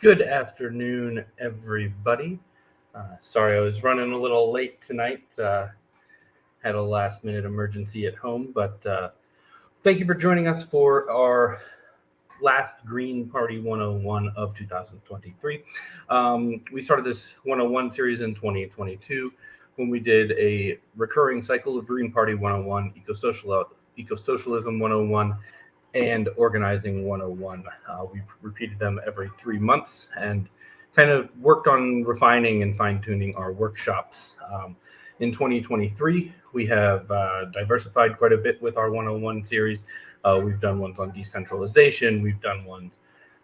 Good afternoon, everybody. Sorry I was running a little late tonight. Had a last-minute emergency at home, but thank you for joining us for our last Green Party 101 of 2023. We started this 101 series in 2022 when we did a recurring cycle of Green Party 101, Eco-Socialism 101, and Organizing 101. We repeated them every 3 months and kind of worked on refining and fine-tuning our workshops. In 2023, we have diversified quite a bit with our 101 series. We've done ones on decentralization, we've done ones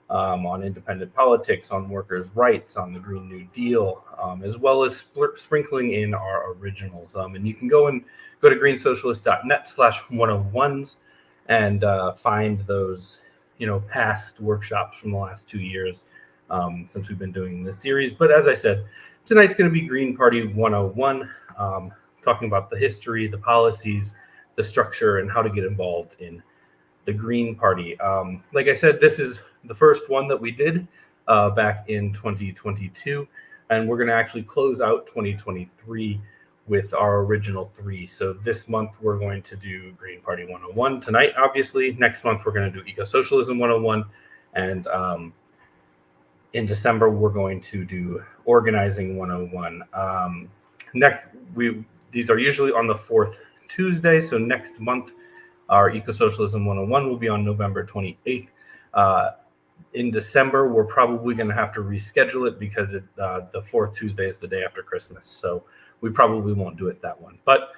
on independent politics, on workers' rights, on the Green New Deal, as well as sprinkling in our originals. And you can go to greensocialist.net/101s and find those, past workshops from the last 2 years since we've been doing this series. But as I said, tonight's going to be Green Party 101, talking about the history, the policies, the structure, and how to get involved in the Green Party. Like I said, this is the first one that we did back in 2022, and we're going to actually close out 2023 with our original 3. So this month we're going to do Green Party 101 tonight, obviously. Next month we're going to do Eco-Socialism 101, and in December we're going to do Organizing 101. These are usually on the 4th Tuesday, so next month our Eco-Socialism 101 will be on November 28th. In December, we're probably going to have to reschedule it because the 4th Tuesday is the day after Christmas. So we probably won't do it that one. But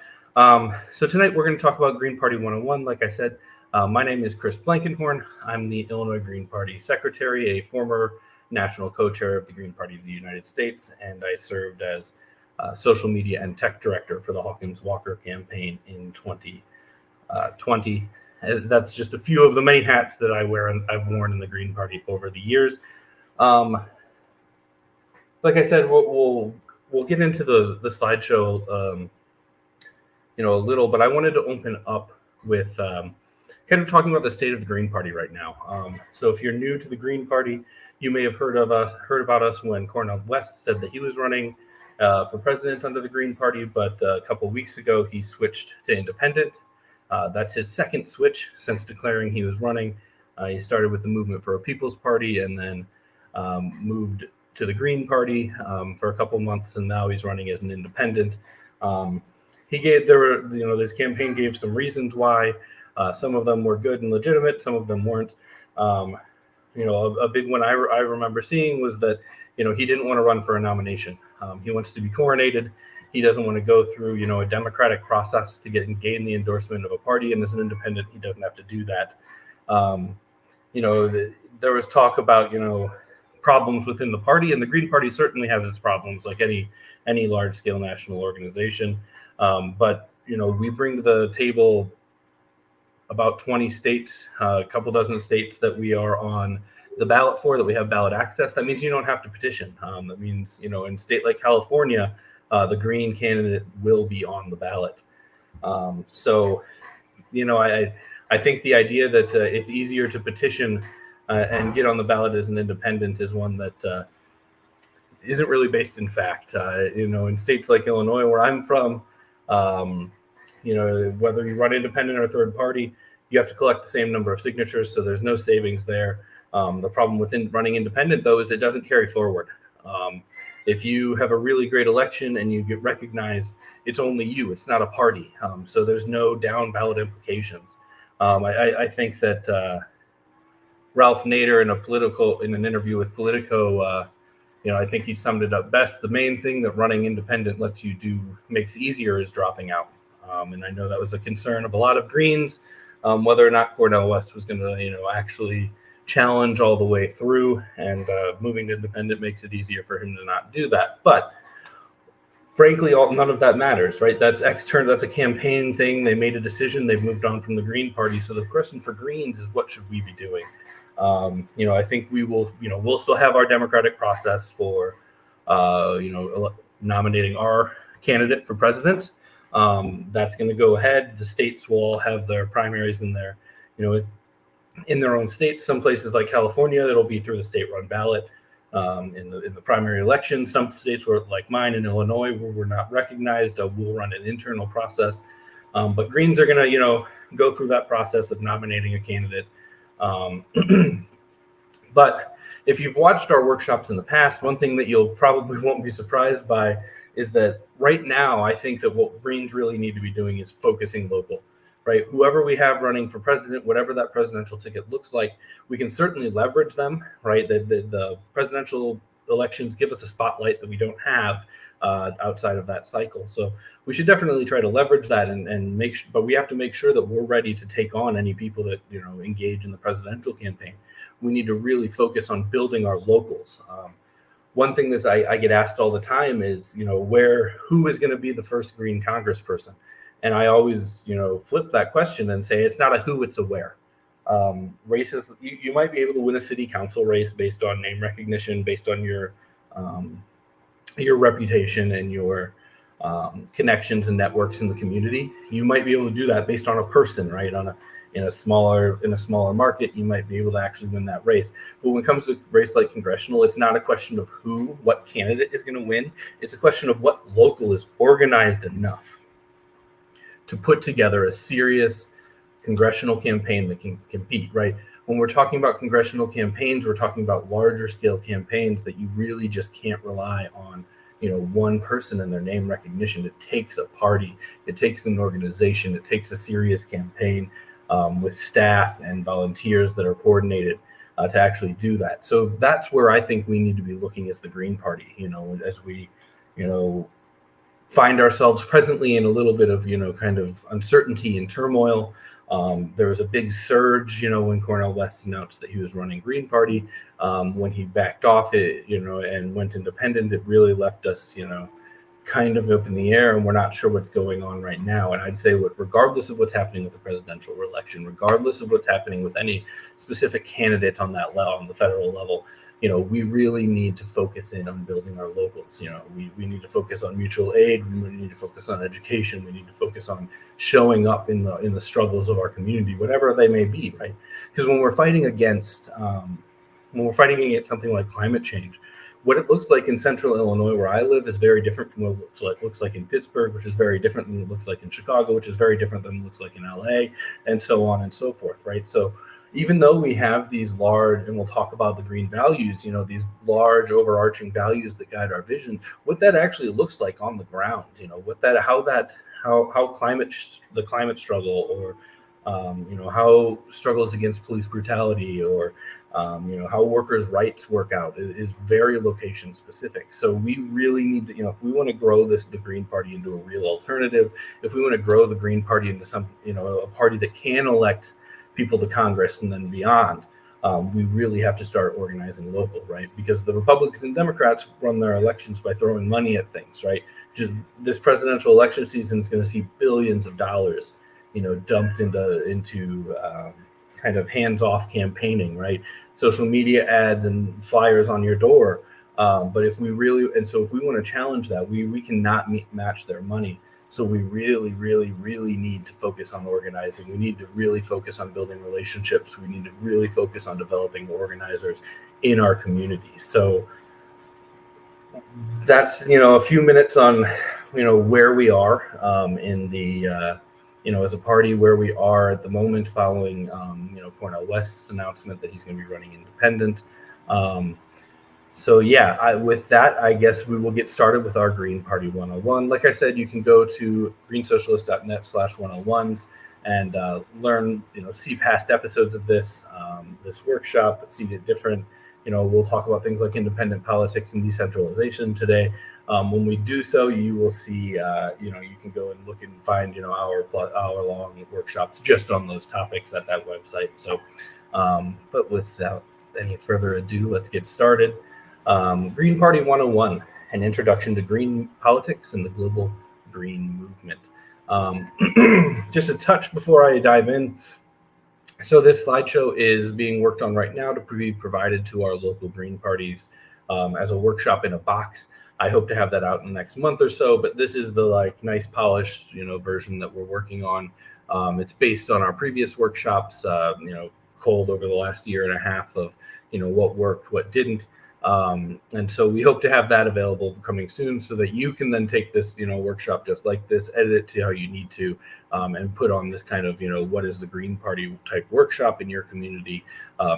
so tonight we're going to talk about Green Party 101. Like I said, my name is Chris Blankenhorn. I'm the Illinois Green Party Secretary, a former national co-chair of the Green Party of the United States, and I served as social media and tech director for the Hawkins-Walker campaign in 2020. That's just a few of the many hats that I've worn in the Green Party over the years. Like I said, we'll get into the slideshow, a little, but I wanted to open up with kind of talking about the state of the Green Party right now. So if you're new to the Green Party, you may have heard about us when Cornel West said that he was running for president under the Green Party, but a couple weeks ago he switched to independent. That's his second switch since declaring he was running. He started with the Movement for a People's Party and then moved to the Green Party for a couple months, and now he's running as an independent. His campaign gave some reasons why. Some of them were good and legitimate, some of them weren't. A big one I remember seeing was that he didn't want to run for a nomination. He wants to be coronated. He doesn't want to go through a democratic process to gain the endorsement of a party, and as an independent, he doesn't have to do that. There was talk about problems within the party, and the Green Party certainly has its problems, like any large-scale national organization. But we bring to the table about 20 states, a couple dozen states that we are on the ballot for, that we have ballot access. That means you don't have to petition. That means in a state like California, the Green candidate will be on the ballot. I think the idea that it's easier to petition and get on the ballot as an independent is one that isn't really based in fact. In states like Illinois, where I'm from, whether you run independent or third party, you have to collect the same number of signatures, so there's no savings there. The problem with running independent, though, is it doesn't carry forward. If you have a really great election and you get recognized, it's only you, it's not a party. So there's no down ballot implications. I think that Ralph Nader in an interview with Politico, I think he summed it up best. The main thing that running independent makes easier is dropping out. And I know that was a concern of a lot of Greens, whether or not Cornel West was going to, actually challenge all the way through, and moving to independent makes it easier for him to not do that. But frankly, none of that matters, right? That's external. That's a campaign thing. They made a decision. They've moved on from the Green Party. So the question for Greens is, what should we be doing? I think we will, we'll still have our democratic process for, nominating our candidate for president. That's going to go ahead. The states will all have their primaries in their, in their own states. Some places like California, it'll be through the state-run ballot. in the primary election. Some states were like mine in Illinois, where we're not recognized, we'll run an internal process. But Greens are going to, go through that process of nominating a candidate. But if you've watched our workshops in the past, one thing that you'll probably won't be surprised by is that right now, I think that what Greens really need to be doing is focusing local, right? Whoever we have running for president, whatever that presidential ticket looks like, we can certainly leverage them, right? The presidential elections give us a spotlight that we don't have outside of that cycle. So we should definitely try to leverage that and but we have to make sure that we're ready to take on any people that, engage in the presidential campaign. We need to really focus on building our locals. One thing that I get asked all the time is, who is going to be the first Green congressperson? And I always, flip that question and say, it's not a who, it's a where. Races, you might be able to win a city council race based on name recognition, based on your reputation and your connections and networks in the community. You might be able to do that based on a person, right? In a smaller market, you might be able to actually win that race. But when it comes to a race like congressional, it's not a question of what candidate is going to win. It's a question of what local is organized enough to put together a serious congressional campaign that can compete, right? When we're talking about congressional campaigns, we're talking about larger scale campaigns that you really just can't rely on, one person and their name recognition. It takes a party, it takes an organization, it takes a serious campaign with staff and volunteers that are coordinated to actually do that. So that's where I think we need to be looking as the Green Party, as we, find ourselves presently in a little bit of, kind of uncertainty and turmoil. There was a big surge, when Cornel West announced that he was running Green Party. When he backed off it, and went independent, it really left us, kind of up in the air, and we're not sure what's going on right now. And I'd say, regardless of what's happening with the presidential election, regardless of what's happening with any specific candidate on the federal level, we really need to focus in on building our locals. We need to focus on mutual aid. We need to focus on education. We need to focus on showing up in the struggles of our community, whatever they may be, right? Because when we're fighting against something like climate change, what it looks like in central Illinois, where I live, is very different from what it looks like in Pittsburgh, which is very different than what it looks like in Chicago, which is very different than what it looks like in LA, and so on and so forth, right? So even though we have these large, and we'll talk about the green values, these large overarching values that guide our vision, what that actually looks like on the ground, how the climate struggle, or how struggles against police brutality, or how workers' rights work out is very location specific. So we really need to, if we want to grow the Green Party into a real alternative, if we want to grow the Green Party into some, a party that can elect people to Congress and then beyond, we really have to start organizing local, right? Because the Republicans and Democrats run their elections by throwing money at things, right? This presidential election season is going to see billions of dollars, dumped into kind of hands-off campaigning, right? Social media ads and flyers on your door. But if we want to challenge that, we cannot match their money. So we really, really, really need to focus on organizing. We need to really focus on building relationships. We need to really focus on developing organizers in our communities. So that's, a few minutes on, where we are in the, as a party, where we are at the moment following, Cornel West's announcement that he's going to be running independent. So yeah, with that, I guess we will get started with our Green Party 101. Like I said, you can go to greensocialist.net/101s and learn, see past episodes of this workshop, see the different, we'll talk about things like independent politics and decentralization today. When we do so, you will see, you can go and look and find, hour-long workshops just on those topics at that website. So, but without any further ado, let's get started. Green Party 101, an introduction to green politics and the global green movement. Just a touch before I dive in. So this slideshow is being worked on right now to be provided to our local Green parties as a workshop in a box. I hope to have that out in the next month or so, but this is the nice polished, version that we're working on. It's based on our previous workshops, culled over the last year and a half of, what worked, what didn't. And so we hope to have that available coming soon so that you can then take this, workshop just like this, edit it to how you need to, and put on this kind of, what is the Green Party type workshop in your community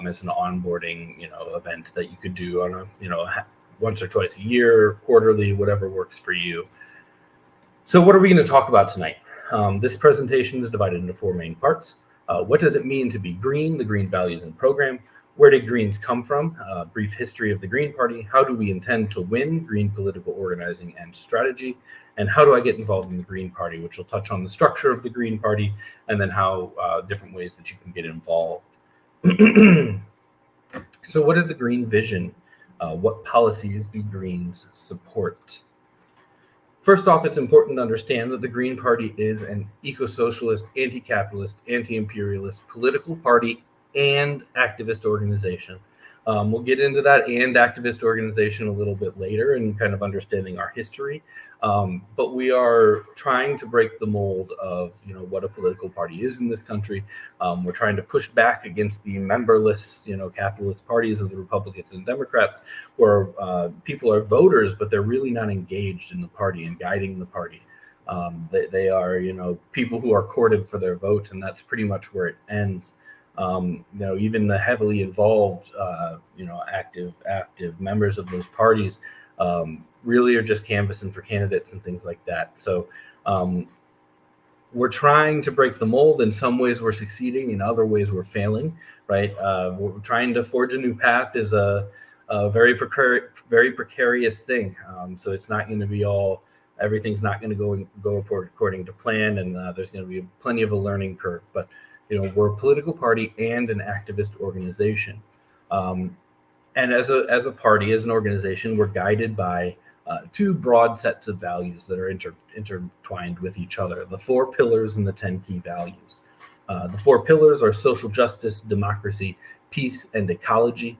as an onboarding, event that you could do on a, once or twice a year, quarterly, whatever works for you. So what are we going to talk about tonight? This presentation is divided into 4 main parts. What does it mean to be green, the green values and program? Where did Greens come from? Brief history of the Green Party. How do we intend to win? Green political organizing and strategy. And how do I get involved in the Green Party, which will touch on the structure of the Green Party and then how different ways that you can get involved. So what is the Green vision? What policies do Greens support? First off, it's important to understand that the Green Party is an eco-socialist, anti-capitalist, anti-imperialist political party and activist organization. We'll get into that and activist organization a little bit later and kind of understanding our history. But we are trying to break the mold of, what a political party is in this country. We're trying to push back against the memberless, capitalist parties of the Republicans and Democrats, where people are voters, but they're really not engaged in the party and guiding the party. They are, people who are courted for their vote, and that's pretty much where it ends. Even the heavily involved, active members of those parties really are just canvassing for candidates and things like that. So we're trying to break the mold. In some ways we're succeeding, in other ways we're failing, right? We're trying to forge a new path is a very precarious thing. So it's not going to be everything's not going to go according to plan, and there's going to be plenty of a learning curve. But we're a political party and an activist organization. And as a party, as an organization, we're guided by 2 broad sets of values that are intertwined with each other, the 4 pillars and the 10 key values. The 4 pillars are social justice, democracy, peace, and ecology.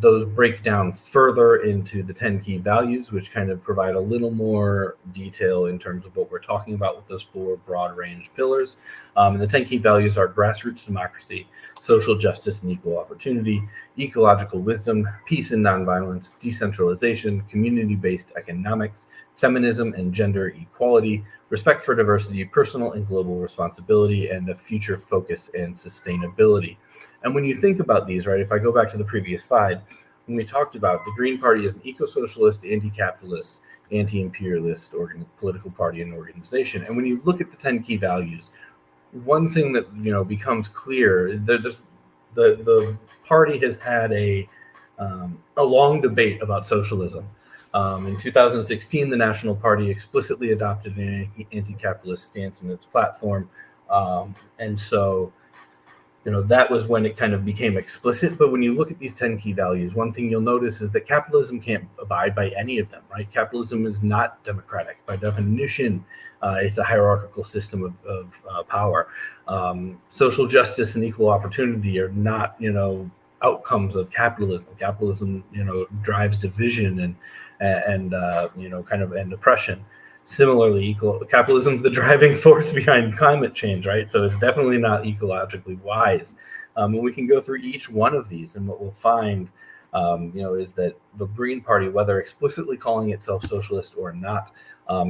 Those break down further into the 10 key values, which kind of provide a little more detail in terms of what we're talking about with those 4 broad range pillars. And the 10 key values are grassroots democracy, social justice and equal opportunity, ecological wisdom, peace and nonviolence, decentralization, community-based economics, feminism and gender equality, respect for diversity, personal and global responsibility, and a future focus and sustainability. And when you think about these, right, if I go back to the previous slide, when we talked about the Green Party as an eco-socialist, anti-capitalist, anti-imperialist political party and organization, and when you look at the 10 key values, one thing that becomes clear, the party has had a long debate about socialism. In 2016, the National Party explicitly adopted an anti-capitalist stance in its platform, and so that was when it kind of became explicit. But when you look at these 10 key values, one thing you'll notice is that capitalism can't abide by any of them, right? Capitalism is not democratic. By definition, it's a hierarchical system of power. Social justice and equal opportunity are not, outcomes of capitalism. Capitalism, drives division and oppression. Similarly, capitalism is the driving force behind climate change, right? So it's definitely not ecologically wise. And we can go through each one of these, and what we'll find, is that the Green Party, whether explicitly calling itself socialist or not,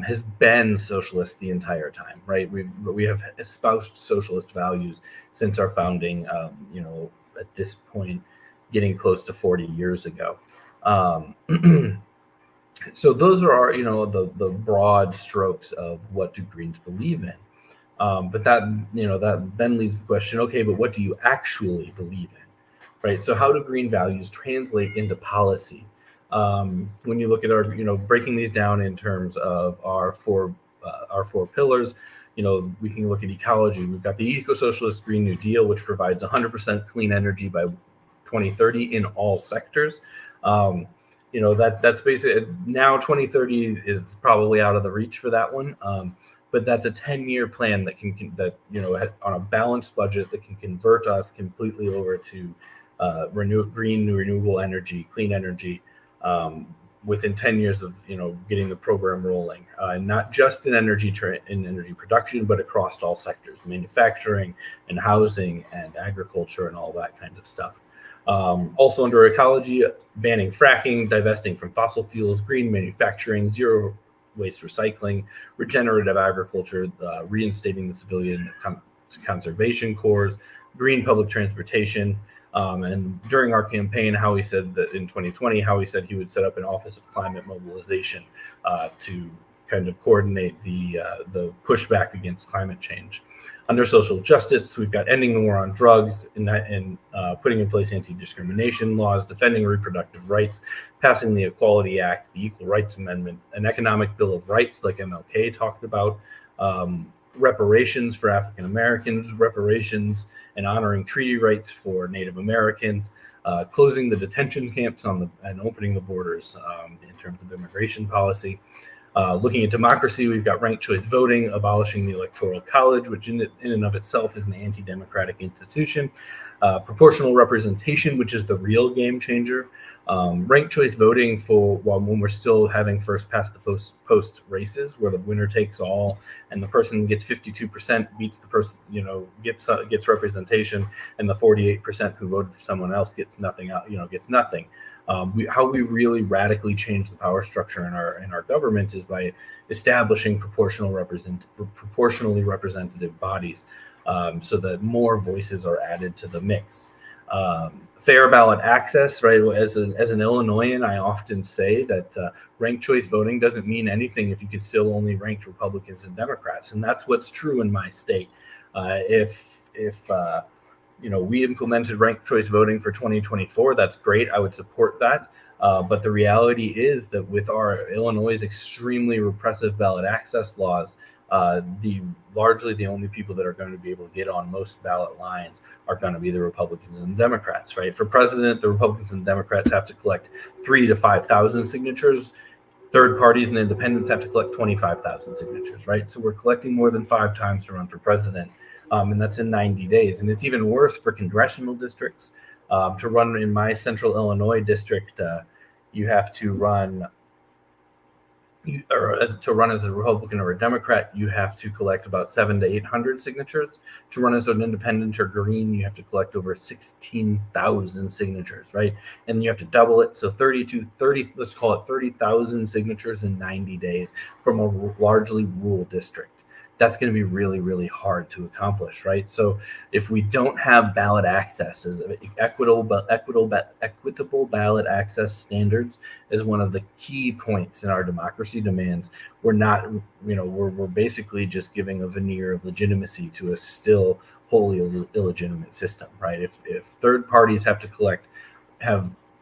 has been socialist the entire time, right? We have espoused socialist values since our founding, at this point, getting close to 40 years ago. So those are our, the broad strokes of what do Greens believe in. But that then leaves the question, okay, but what do you actually believe in, right? So how do green values translate into policy? When you look at our, breaking these down in terms of our four pillars, we can look at ecology. We've got the eco-socialist Green New Deal, which provides 100% clean energy by 2030 in all sectors. That's basically now 2030 is probably out of the reach for that one. But that's a 10-year plan that on a balanced budget that can convert us completely over to green, renewable energy, clean energy within 10 years of getting the program rolling, not just in energy production, but across all sectors, manufacturing and housing and agriculture and all that kind of stuff. Also under ecology, banning fracking, divesting from fossil fuels, green manufacturing, zero waste recycling, regenerative agriculture, reinstating the civilian conservation corps, green public transportation. And during our campaign, Howie said that in 2020, Howie said he would set up an Office of Climate Mobilization to kind of coordinate the pushback against climate change. Under social justice, we've got ending the war on drugs and putting in place anti-discrimination laws, defending reproductive rights, passing the Equality Act, the Equal Rights Amendment, an economic bill of rights like MLK talked about, reparations for African Americans, reparations and honoring treaty rights for Native Americans, closing the detention camps and opening the borders in terms of immigration policy. Looking at democracy, we've got ranked choice voting, abolishing the Electoral College, which in and of itself is an anti-democratic institution. Proportional representation, which is the real game changer. Ranked choice voting when we're still having first past the post races, where the winner takes all, and the person who gets 52% beats the person, gets representation, and the 48% who voted for someone else gets nothing. Gets nothing. How we really radically change the power structure in our government is by establishing proportionally representative bodies, so that more voices are added to the mix. Fair ballot access, right? As an Illinoisan, I often say that ranked choice voting doesn't mean anything if you can still only rank Republicans and Democrats, and that's what's true in my state. If we implemented ranked choice voting for 2024, that's great. I would support that. But the reality is that with our Illinois' extremely repressive ballot access laws, largely the only people that are going to be able to get on most ballot lines are going to be the Republicans and Democrats, right? For president, the Republicans and Democrats have to collect 3,000 to 5,000 signatures. Third parties and independents have to collect 25,000 signatures, right? So we're collecting more than 5 times to run for president. And that's in 90 days. And it's even worse for congressional districts. To run in my central Illinois district, you have to run as a Republican or a Democrat, you have to collect about 700 to 800 signatures. To run as an independent or green, you have to collect over 16,000 signatures, right? And you have to double it. So let's call it 30,000 signatures in 90 days from a largely rural district. That's going to be really, really hard to accomplish, right? So if we don't have ballot access, equitable ballot access standards is one of the key points in our democracy demands. We're basically just giving a veneer of legitimacy to a still wholly illegitimate system, right? If third parties have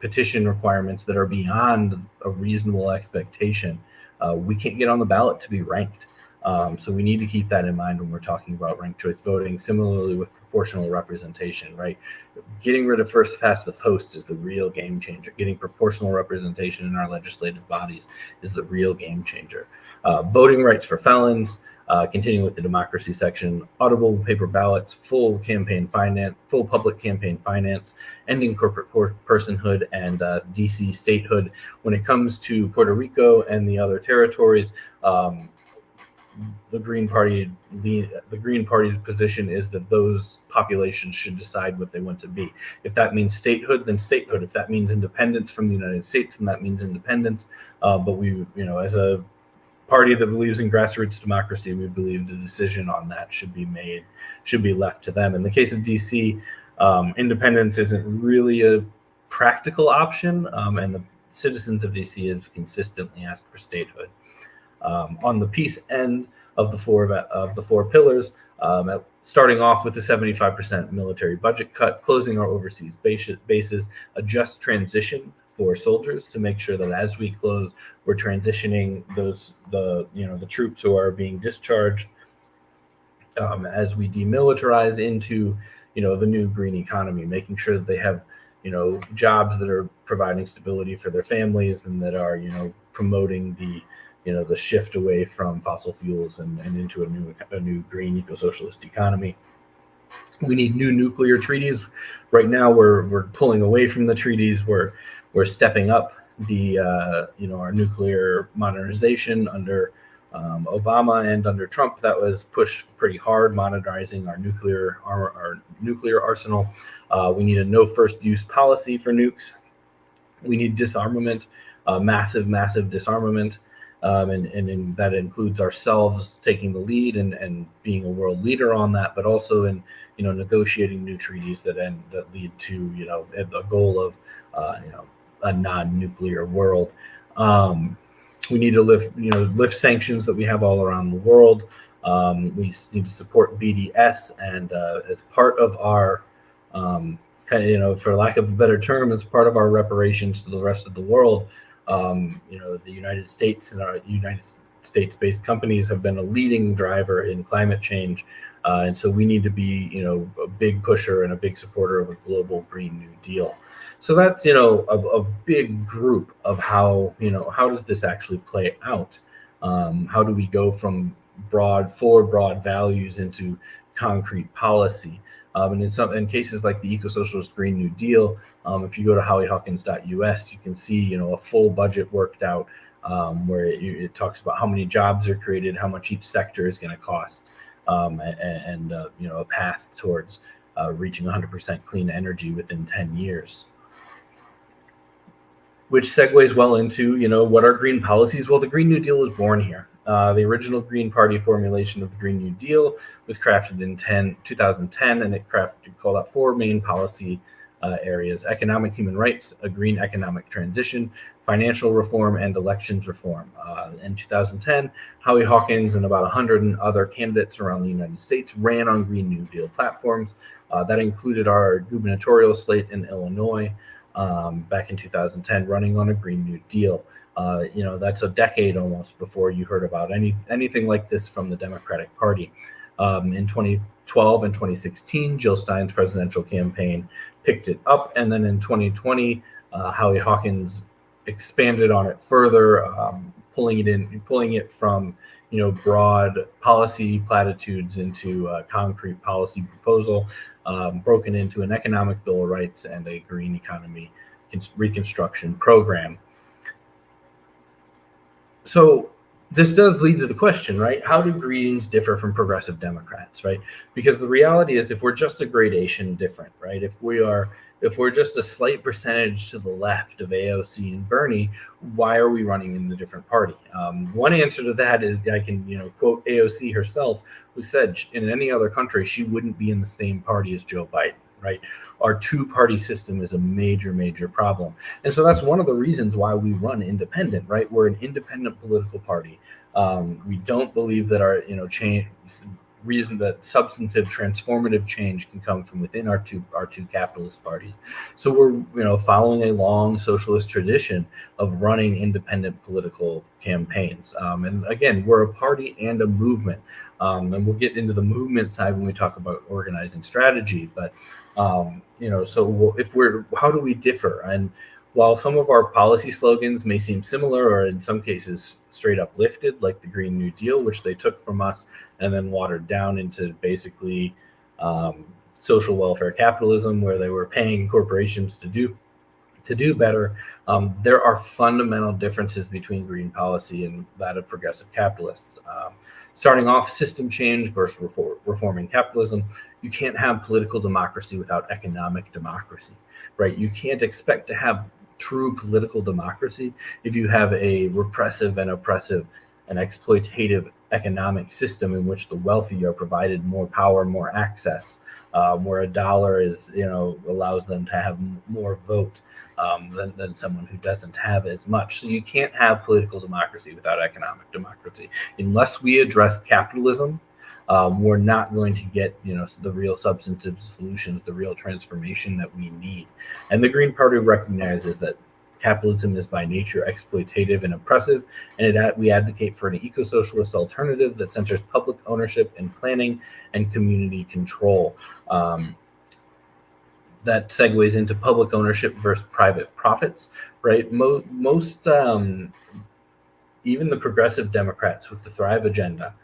petition requirements that are beyond a reasonable expectation, we can't get on the ballot to be ranked. So we need to keep that in mind when we're talking about ranked choice voting. Similarly with proportional representation, right? Getting rid of first past the post is the real game changer. Getting proportional representation in our legislative bodies is the real game changer. Voting rights for felons, continuing with the democracy section, audible paper ballots, full public campaign finance, ending corporate personhood, and DC statehood. When it comes to Puerto Rico and the other territories, the Green Party's position is that those populations should decide what they want to be. If that means statehood, then statehood. If that means independence from the United States, then that means independence. But we, as a party that believes in grassroots democracy, we believe the decision on that should be left to them. In the case of DC, independence isn't really a practical option, and the citizens of DC have consistently asked for statehood. On the peace end of the four pillars, starting off with the 75% military budget cut, closing our overseas bases, a just transition for soldiers to make sure that as we close, we're transitioning the troops who are being discharged as we demilitarize into the new green economy, making sure that they have jobs that are providing stability for their families and that are promoting the shift away from fossil fuels and into a new green eco-socialist economy. We need new nuclear treaties. Right now, we're pulling away from the treaties. We're stepping up our nuclear modernization under Obama and under Trump, that was pushed pretty hard, modernizing our nuclear arsenal. We need a no first use policy for nukes. We need disarmament, massive disarmament, and that includes ourselves taking the lead and being a world leader on that, but also in negotiating new treaties that lead to the goal of a non-nuclear world. We need to lift sanctions that we have all around the world. We need to support BDS, and as part of our for lack of a better term, as part of our reparations to the rest of the world, the United States and our United States-based companies have been a leading driver in climate change. And so we need to be, a big pusher and a big supporter of a global Green New Deal. So that's, a big group of how does this actually play out? How do we go from four broad values into concrete policy? And in cases like the Eco-Socialist Green New Deal, if you go to howiehawkins.us, you can see, a full budget worked out where it talks about how many jobs are created, how much each sector is going to cost, and a path towards reaching 100% clean energy within 10 years. Which segues well into, what are green policies? Well, the Green New Deal was born here. The original Green Party formulation of the Green New Deal was crafted in 2010, and it called out four main policy areas: economic human rights, a green economic transition, financial reform, and elections reform. In 2010, Howie Hawkins and about 100 other candidates around the United States ran on Green New Deal platforms. That included our gubernatorial slate in Illinois back in 2010, running on a Green New Deal. That's a decade almost before you heard about anything like this from the Democratic Party. In 2012 and 2016, Jill Stein's presidential campaign picked it up, and then in 2020, Howie Hawkins expanded on it further, pulling it from broad policy platitudes into a concrete policy proposal, broken into an economic bill of rights and a green economy reconstruction program. So this does lead to the question, right? How do Greens differ from progressive Democrats, right? Because the reality is, if we're just a gradation different, right? If we're just a slight percentage to the left of AOC and Bernie, why are we running in the different party? One answer to that is, I can quote AOC herself, who said in any other country she wouldn't be in the same party as Joe Biden, right? Our two-party system is a major problem. And so that's one of the reasons why we run independent, right? We're an independent political party. We don't believe that our reason that substantive transformative change can come from within our two capitalist parties. So we're following a long socialist tradition of running independent political campaigns. And again, we're a party and a movement. And we'll get into the movement side when we talk about organizing strategy. But how do we differ? And while some of our policy slogans may seem similar, or in some cases straight up lifted, like the Green New Deal, which they took from us and then watered down into basically social welfare capitalism, where they were paying corporations to do better, there are fundamental differences between green policy and that of progressive capitalists. Starting off, system change versus reforming capitalism. You can't have political democracy without economic democracy, right? You can't expect to have true political democracy if you have a repressive and oppressive and exploitative economic system in which the wealthy are provided more power, more access, where a dollar is, allows them to have more vote than someone who doesn't have as much. So you can't have political democracy without economic democracy. Unless we address capitalism, we're not going to get, the real substantive solutions, the real transformation that we need. And the Green Party recognizes that capitalism is by nature exploitative and oppressive, and we advocate for an eco-socialist alternative that centers public ownership and planning and community control. That segues into public ownership versus private profits, right? Most even the progressive Democrats with the Thrive agenda,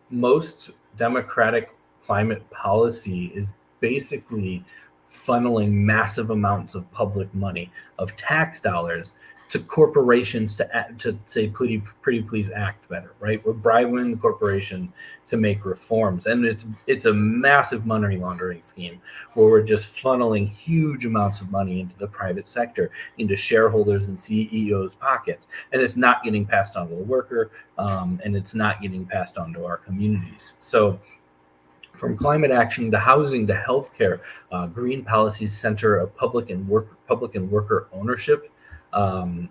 most Democratic climate policy is basically funneling massive amounts of public money, of tax dollars, to corporations to say, pretty please act better, right? We're bribing the corporation to make reforms, and it's a massive money laundering scheme where we're just funneling huge amounts of money into the private sector, into shareholders and CEOs' pockets, and it's not getting passed on to the worker, and it's not getting passed on to our communities. So, from climate action to housing to healthcare, green policies center a public and worker ownership, and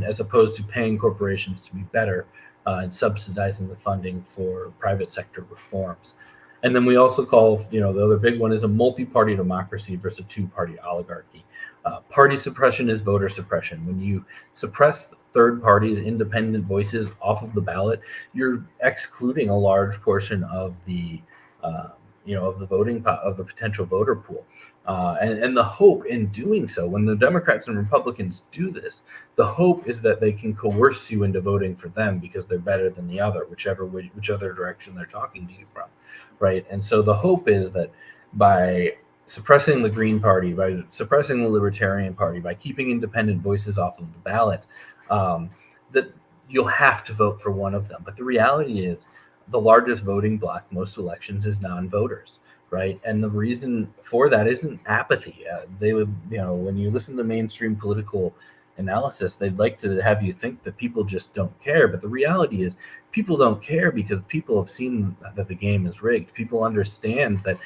as opposed to paying corporations to be better and subsidizing the funding for private sector reforms. And then we also call, the other big one is a multi-party democracy versus a two-party oligarchy. Party suppression is voter suppression. When you suppress third parties, independent voices off of the ballot, you're excluding a large portion of the of the potential voter pool. And the hope in doing so, when the Democrats and Republicans do this, the hope is that they can coerce you into voting for them because they're better than the other, which other direction they're talking to you from, right? And so the hope is that by suppressing the Green Party, by suppressing the Libertarian Party, by keeping independent voices off of the ballot, that you'll have to vote for one of them. But the reality is, the largest voting bloc most elections is non-voters, right? And the reason for that isn't apathy. They would, when you listen to mainstream political analysis, they'd like to have you think that people just don't care. But the reality is, people don't care because people have seen that the game is rigged. People understand that,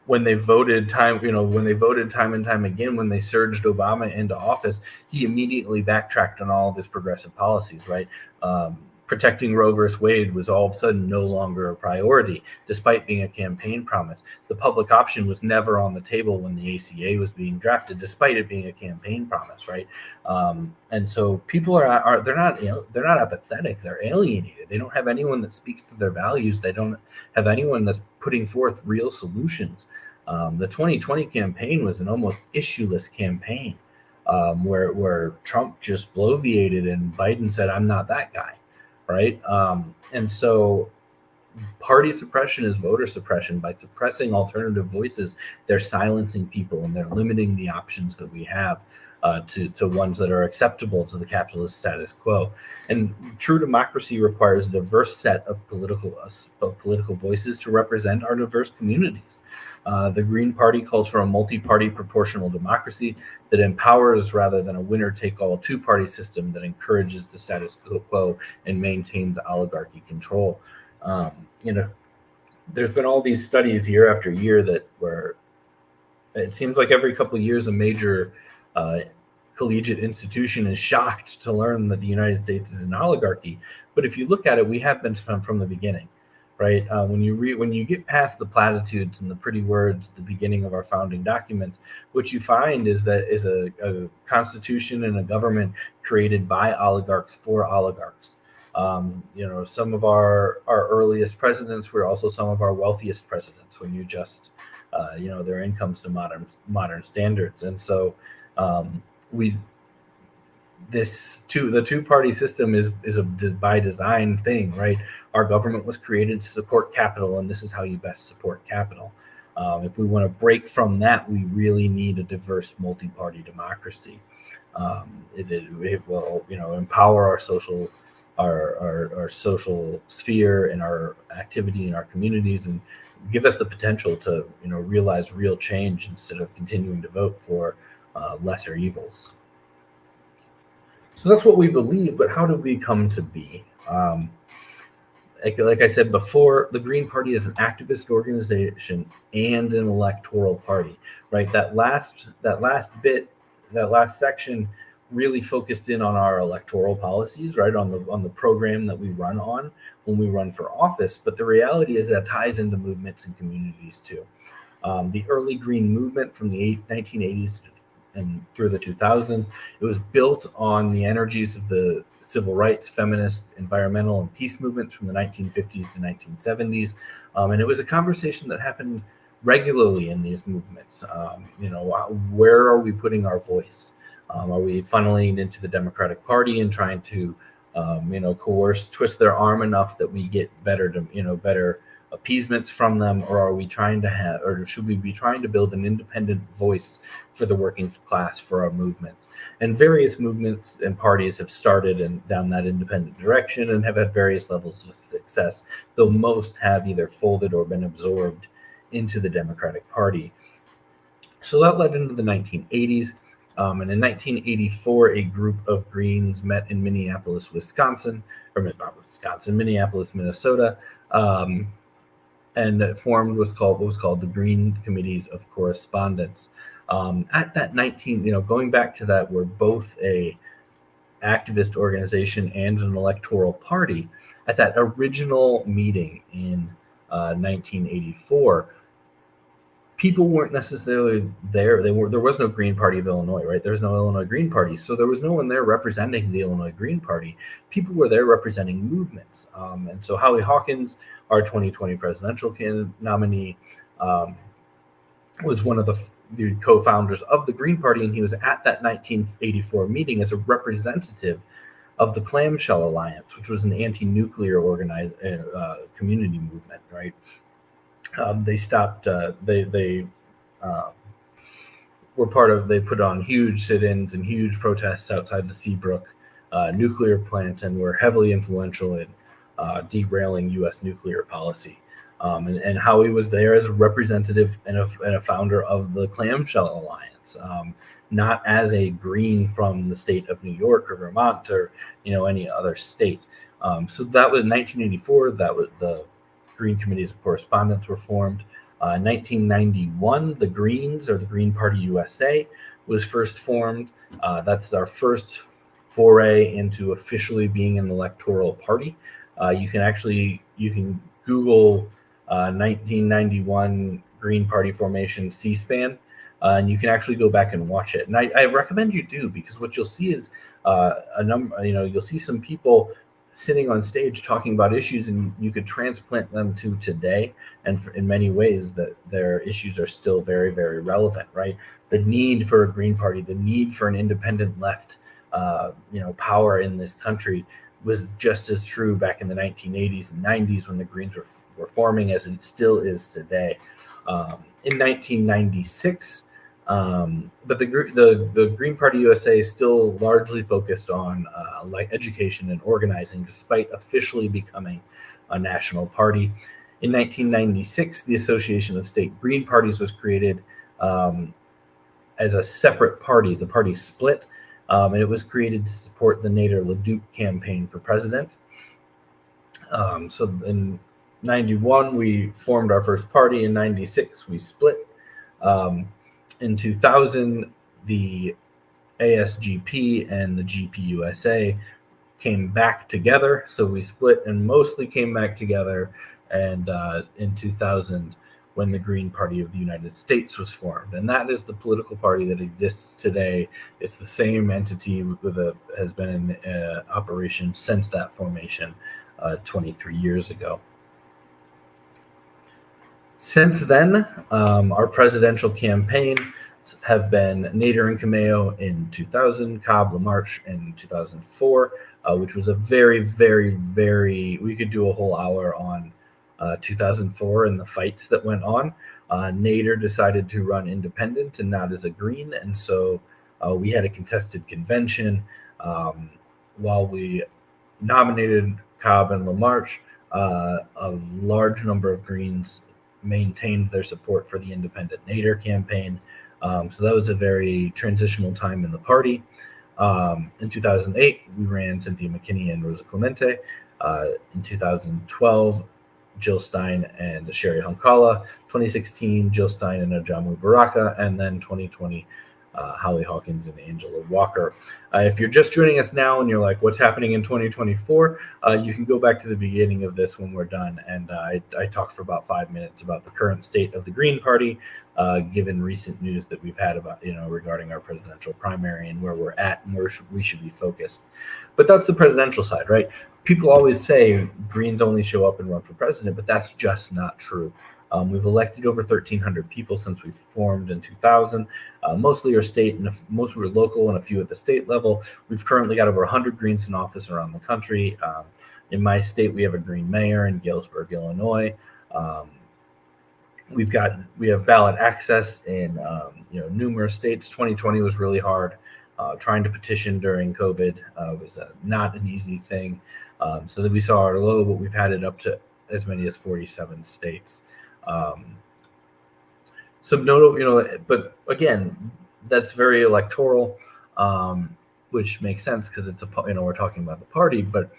when they voted time and time again, when they surged Obama into office, he immediately backtracked on all of his progressive policies, right? Protecting Roe versus Wade was all of a sudden no longer a priority, despite being a campaign promise. The public option was never on the table when the ACA was being drafted, despite it being a campaign promise, right? And so people they're not apathetic. They're alienated. They don't have anyone that speaks to their values. They don't have anyone that's putting forth real solutions. The 2020 campaign was an almost issueless campaign, where Trump just bloviated and Biden said, "I'm not that guy." Right. And so party suppression is voter suppression. By suppressing alternative voices, they're silencing people and they're limiting the options that we have to ones that are acceptable to the capitalist status quo. And true democracy requires a diverse set of political voices to represent our diverse communities. The Green Party calls for a multi-party proportional democracy that empowers rather than a winner-take-all two-party system that encourages the status quo and maintains oligarchy control. There's been all these studies year after year where it seems like every couple of years a major collegiate institution is shocked to learn that the United States is an oligarchy. But if you look at it, we have been from the beginning. Right. When you get past the platitudes and the pretty words at the beginning of our founding documents, what you find is a constitution and a government created by oligarchs for oligarchs. Some of our earliest presidents were also some of our wealthiest presidents when you adjust, their incomes to modern standards. And so the two-party system is a by design thing, right? Our government was created to support capital, and this is how you best support capital. If we want to break from that, we really need a diverse multi-party democracy. It will, empower our social sphere and our activity in our communities, and give us the potential to, realize real change instead of continuing to vote for lesser evils. So that's what we believe, but how do we come to be? Like I said before, the Green Party is an activist organization and an electoral party, right? That last section really focused in on our electoral policies, right? On the program that we run on when we run for office. But the reality is that ties into movements and communities too. The early Green movement from the 1980s and through the 2000s, it was built on the energies of the civil rights, feminist, environmental, and peace movements from the 1950s to 1970s. And it was a conversation that happened regularly in these movements. Where are we putting our voice? Are we funneling into the Democratic Party and trying to, twist their arm enough that we get better appeasements from them, or should we be trying to build an independent voice for the working class, for our movement? And various movements and parties have started down that independent direction and have had various levels of success, though most have either folded or been absorbed into the Democratic Party. So that led into the 1980s. And in 1984, a group of Greens met in Minneapolis, Wisconsin, or not Wisconsin, Minneapolis, Minnesota, and formed what was called the Green Committees of Correspondence. At that going back to that, we're both a activist organization and an electoral party. At that original meeting in 1984, people weren't necessarily there. There was no Green Party of Illinois, right? There's no Illinois Green Party. So there was no one there representing the Illinois Green Party. People were there representing movements. And so Howie Hawkins, our 2020 presidential nominee, was one of the co-founders of the Green Party, and he was at that 1984 meeting as a representative of the Clamshell Alliance, which was an anti-nuclear organized community movement, right? They stopped. They were part of. They put on huge sit-ins and huge protests outside the Seabrook nuclear plant, and were heavily influential in derailing U.S. nuclear policy. And Howie was there as a representative and a founder of the Clamshell Alliance, not as a Green from the state of New York or Vermont or any other state. So that was 1984. That was the Green Committees of Correspondence were formed. 1991, the Greens, or the Green Party USA, was first formed. That's our first foray into officially being an electoral party. You can Google 1991 Green Party formation C-SPAN, and you can actually go back and watch it. And I recommend you do, because what you'll see is you'll see some people sitting on stage talking about issues, and you could transplant them to today. And in many ways, that their issues are still very, very relevant, right? The need for a Green Party, the need for an independent left, power in this country was just as true back in the 1980s and 90s when the Greens were forming as it still is today. In 1996, but the Green Party USA is still largely focused on education and organizing, despite officially becoming a national party. In 1996, the Association of State Green Parties was created as a separate party. The party split, and it was created to support the Nader LeDuc campaign for president. So in 91, we formed our first party. In 96, we split. In 2000, the ASGP and the GPUSA came back together. So we split and mostly came back together. And in 2000, when the Green Party of the United States was formed. And that is the political party that exists today. It's the same entity has been in operation since that formation 23 years ago. Since then, our presidential campaign have been Nader and Cameo in 2000, Cobb LaMarche in 2004, which was a very, very, very, we could do a whole hour on 2004 and the fights that went on. Nader decided to run independent and not as a Green, and so we had a contested convention. While we nominated Cobb and LaMarche, a large number of Greens maintained their support for the independent Nader campaign. So that was a very transitional time in the party. In 2008, we ran Cynthia McKinney and Rosa Clemente. In 2012, Jill Stein and Sherry Hunkala. 2016, Jill Stein and Ajamu Baraka. And then 2020, Howie Hawkins and Angela Walker. If you're just joining us now and you're like, what's happening in 2024? You can go back to the beginning of this when we're done. And I talked for about 5 minutes about the current state of the Green Party, given recent news that we've had about, regarding our presidential primary and where we're at and where we should be focused. But that's the presidential side, right? People always say Greens only show up and run for president, but that's just not true. We've elected over 1,300 people since we formed in 2000. Mostly are state, and most were local, and a few at the state level. We've currently got over 100 Greens in office around the country. In my state, we have a Green mayor in Galesburg, Illinois. We have ballot access in numerous states. 2020 was really hard. Trying to petition during COVID was not an easy thing. So that we saw our low, but we've had it up to as many as 47 states. Some notable, but again, that's very electoral, which makes sense because it's we're talking about the party. But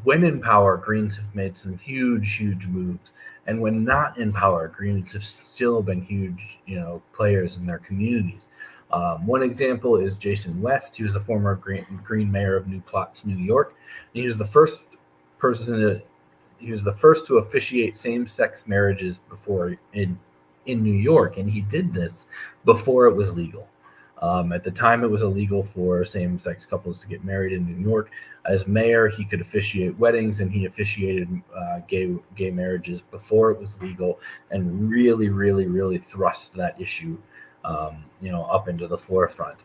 when in power, Greens have made some huge moves, and when not in power, Greens have still been huge, players in their communities. One example is Jason West. He was the former Green mayor of New Paltz, New York. And he was the first to officiate same-sex marriages before in New York, and he did this before it was legal. At the time, it was illegal for same-sex couples to get married in New York. As mayor, he could officiate weddings, and he officiated gay marriages before it was legal, and really thrust that issue, up into the forefront.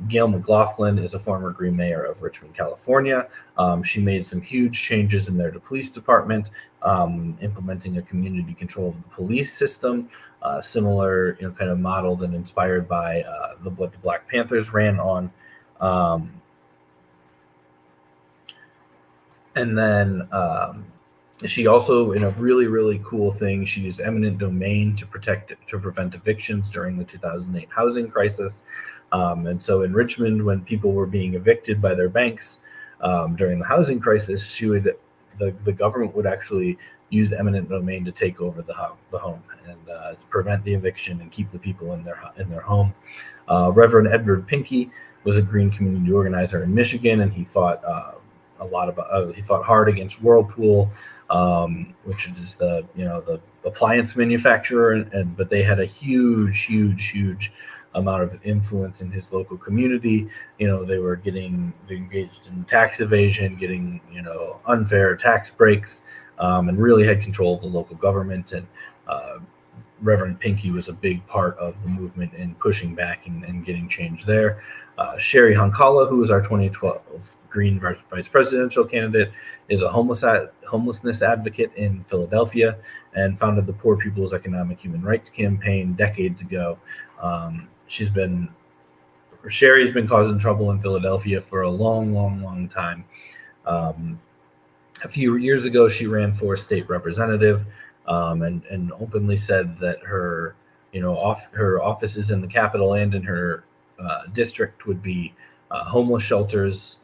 Gail McLaughlin is a former Green mayor of Richmond, California. She made some huge changes in their police department, implementing a community-controlled police system, similar, kind of modeled and inspired by what the Black Panthers ran on. And then she also, in a really cool thing, she used eminent domain to prevent evictions during the 2008 housing crisis. And so in Richmond, when people were being evicted by their banks during the housing crisis, the government would actually use eminent domain to take over the home and prevent the eviction and keep the people in their home. Reverend Edward Pinckey was a Green community organizer in Michigan, and he fought he fought hard against Whirlpool, which is the appliance manufacturer, but they had a huge amount of influence in his local community. They were engaged in tax evasion, getting unfair tax breaks, and really had control of the local government. And Reverend Pinckey was a big part of the movement in pushing back and getting change there. Sherry Honkala, who was our 2012 Green vice presidential candidate, is a homelessness advocate in Philadelphia and founded the Poor People's Economic Human Rights Campaign decades ago. Sherry's been causing trouble in Philadelphia for a long time. A few years ago, she ran for state representative, and openly said that her offices in the Capitol and in her district would be homeless shelters,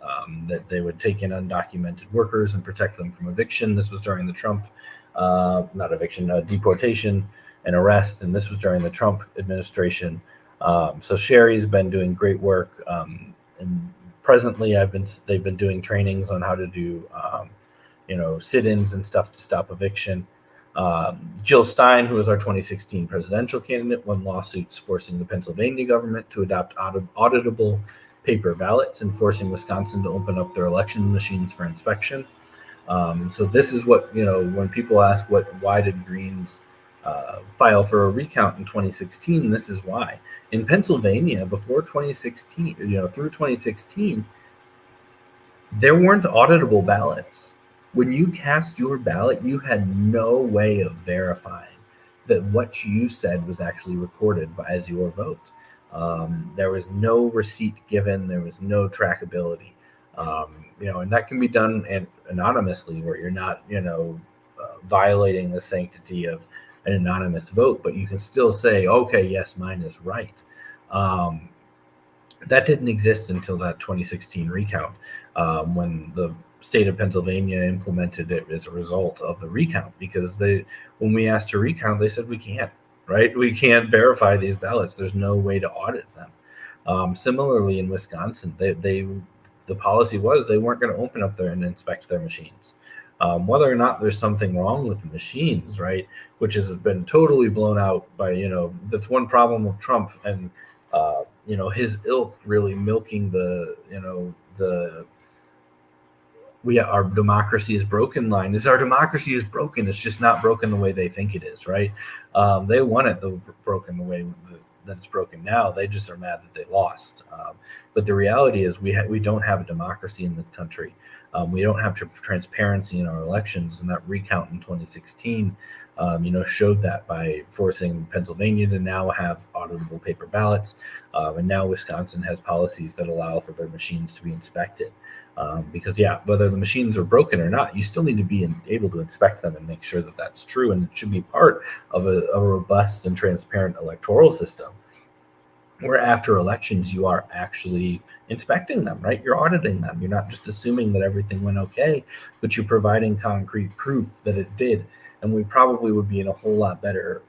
that they would take in undocumented workers and protect them from eviction. This was during the Trump, not eviction, deportation and arrest, and this was during the Trump administration. So Sherry's been doing great work, and presently they've been doing trainings on how to do sit-ins and stuff to stop eviction. Jill Stein, who was our 2016 presidential candidate, won lawsuits forcing the Pennsylvania government to adopt auditable paper ballots and forcing Wisconsin to open up their election machines for inspection. So this is what, when people ask why did Greens file for a recount in 2016, this is why. In Pennsylvania, before 2016, through 2016, there weren't auditable ballots. When you cast your ballot, you had no way of verifying that what you said was actually recorded as your vote. There was no receipt given. There was no trackability. And that can be done anonymously, where you're not, violating the sanctity of an anonymous vote, but you can still say, okay, yes, mine is right. That didn't exist until that 2016 recount, when the state of Pennsylvania implemented it as a result of the recount, because when we asked to recount, they said we can't, right? We can't verify these ballots. There's no way to audit them. Similarly, in Wisconsin, the policy was they weren't going to open up there and inspect their machines. Whether or not there's something wrong with the machines, right, which has been totally blown out by, that's one problem with Trump and, his ilk really milking our democracy is broken line. Our democracy is broken. It's just not broken the way they think it is, right? They want it broken the way that it's broken now. They just are mad that they lost. But the reality is we don't have a democracy in this country. We don't have transparency in our elections, and that recount in 2016 showed that by forcing Pennsylvania to now have auditable paper ballots, and now Wisconsin has policies that allow for their machines to be inspected. Because whether the machines are broken or not, you still need to be able to inspect them and make sure that that's true, and it should be part of a robust and transparent electoral system, where after elections you are actually inspecting them, right? You're auditing them. You're not just assuming that everything went okay, but you're providing concrete proof that it did. And we probably would be in a whole lot better,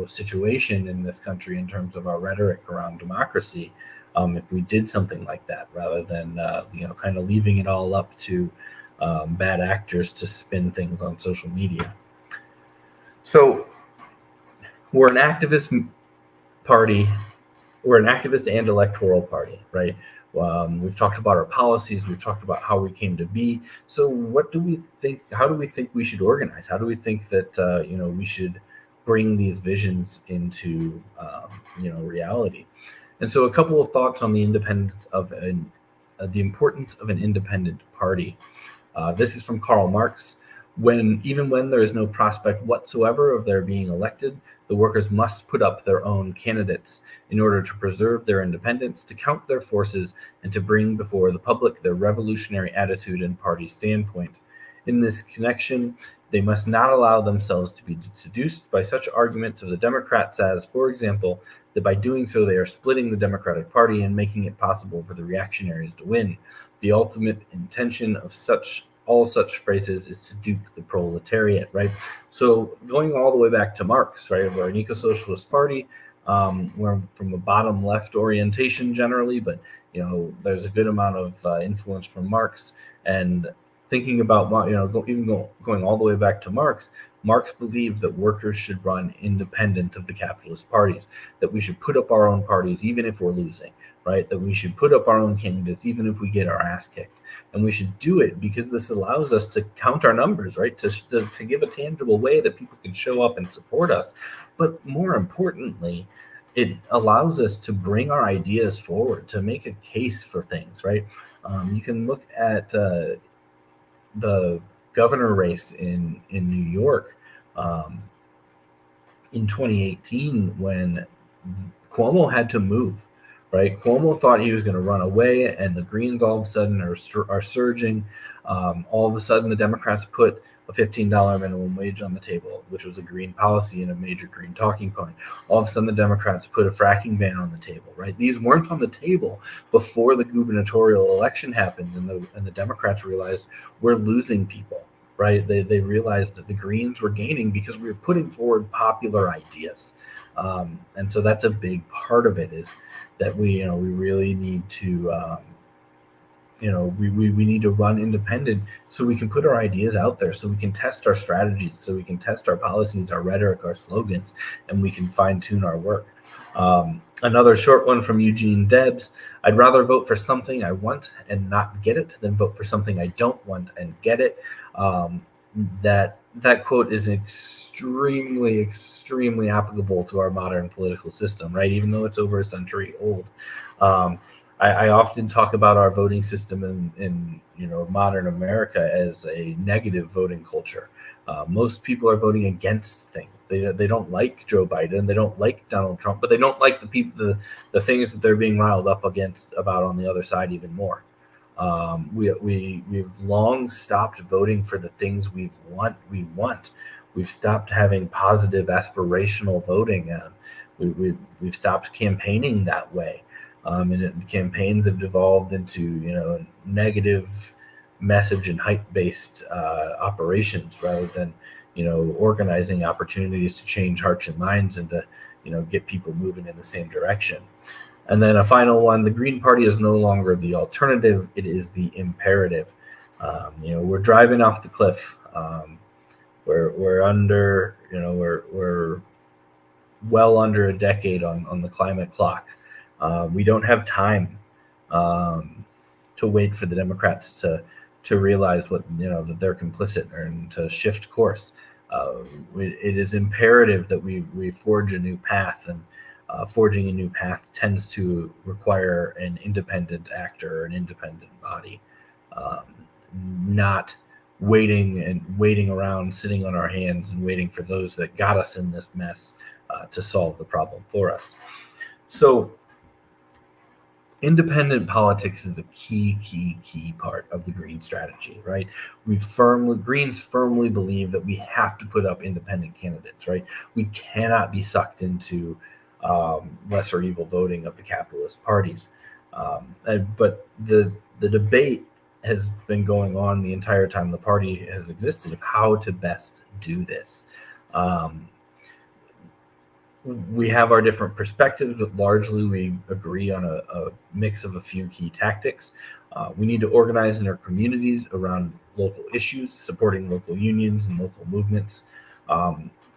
situation in this country in terms of our rhetoric around democracy, if we did something like that, rather than kind of leaving it all up to bad actors to spin things on social media. So we're an activist party. We're an activist and electoral party, right? We've talked about our policies. We've talked about how we came to be. So what do we think? How do we think we should organize? How do we think that we should bring these visions into reality? And so a couple of thoughts on the independence of the importance of an independent party. This is from Karl Marx. Even when there is no prospect whatsoever of their being elected, the workers must put up their own candidates in order to preserve their independence, to count their forces, and to bring before the public their revolutionary attitude and party standpoint. In this connection, they must not allow themselves to be seduced by such arguments of the Democrats as, for example, that by doing so they are splitting the Democratic Party and making it possible for the reactionaries to win. The ultimate intention of all such phrases is to dupe the proletariat, right? So going all the way back to Marx, right? We're an eco-socialist party. We're from a bottom left orientation generally, but there's a good amount of influence from Marx. And thinking about going all the way back to Marx believed that workers should run independent of the capitalist parties, that we should put up our own parties even if we're losing, right? That we should put up our own candidates even if we get our ass kicked. And we should do it because this allows us to count our numbers, right? To give a tangible way that people can show up and support us. But more importantly, it allows us to bring our ideas forward, to make a case for things, right? You can look at the governor race in New York in 2018 when Cuomo had to move, right? Cuomo thought he was going to run away, and the Greens all of a sudden are surging. All of a sudden, the Democrats put a $15 minimum wage on the table, which was a green policy and a major green talking point. All of a sudden, the Democrats put a fracking ban on the table, right? These weren't on the table before the gubernatorial election happened, and the Democrats realized we're losing people, right? They realized that the Greens were gaining because we were putting forward popular ideas. And so that's a big part of it, is that we really need to we need to run independent so we can put our ideas out there, so we can test our strategies, so we can test our policies, our rhetoric, our slogans, and we can fine tune our work. Another short one from Eugene Debs: I'd rather vote for something I want and not get it than vote for something I don't want and get it. That quote is extremely applicable to our modern political system, right? Even though it's over a century old. I often talk about our voting system in modern America as a negative voting culture. Most people are voting against things. They don't like Joe Biden, they don't like Donald Trump, but they don't like the things that they're being riled up about on the other side even more. We've long stopped voting for the things we want. We've stopped having positive aspirational voting. We've stopped campaigning that way. And campaigns have devolved into negative message and hype-based operations, rather than organizing opportunities to change hearts and minds and to get people moving in the same direction. And then a final one: the Green Party is no longer the alternative; it is the imperative. We're driving off the cliff. We're under, we're well under a decade on the climate clock. We don't have time to wait for the Democrats to realize that they're complicit and to shift course. It is imperative that we forge a new path, and forging a new path tends to require an independent actor or an independent body, not waiting around, sitting on our hands and waiting for those that got us in this mess to solve the problem for us. So independent politics is a key part of the Green strategy, right? Greens firmly believe that we have to put up independent candidates, right? We cannot be sucked into lesser evil voting of the capitalist parties. But the debate has been going on the entire time the party has existed of how to best do this. We have our different perspectives, but largely we agree on a mix of a few key tactics. We need to organize in our communities around local issues, supporting local unions and local movements.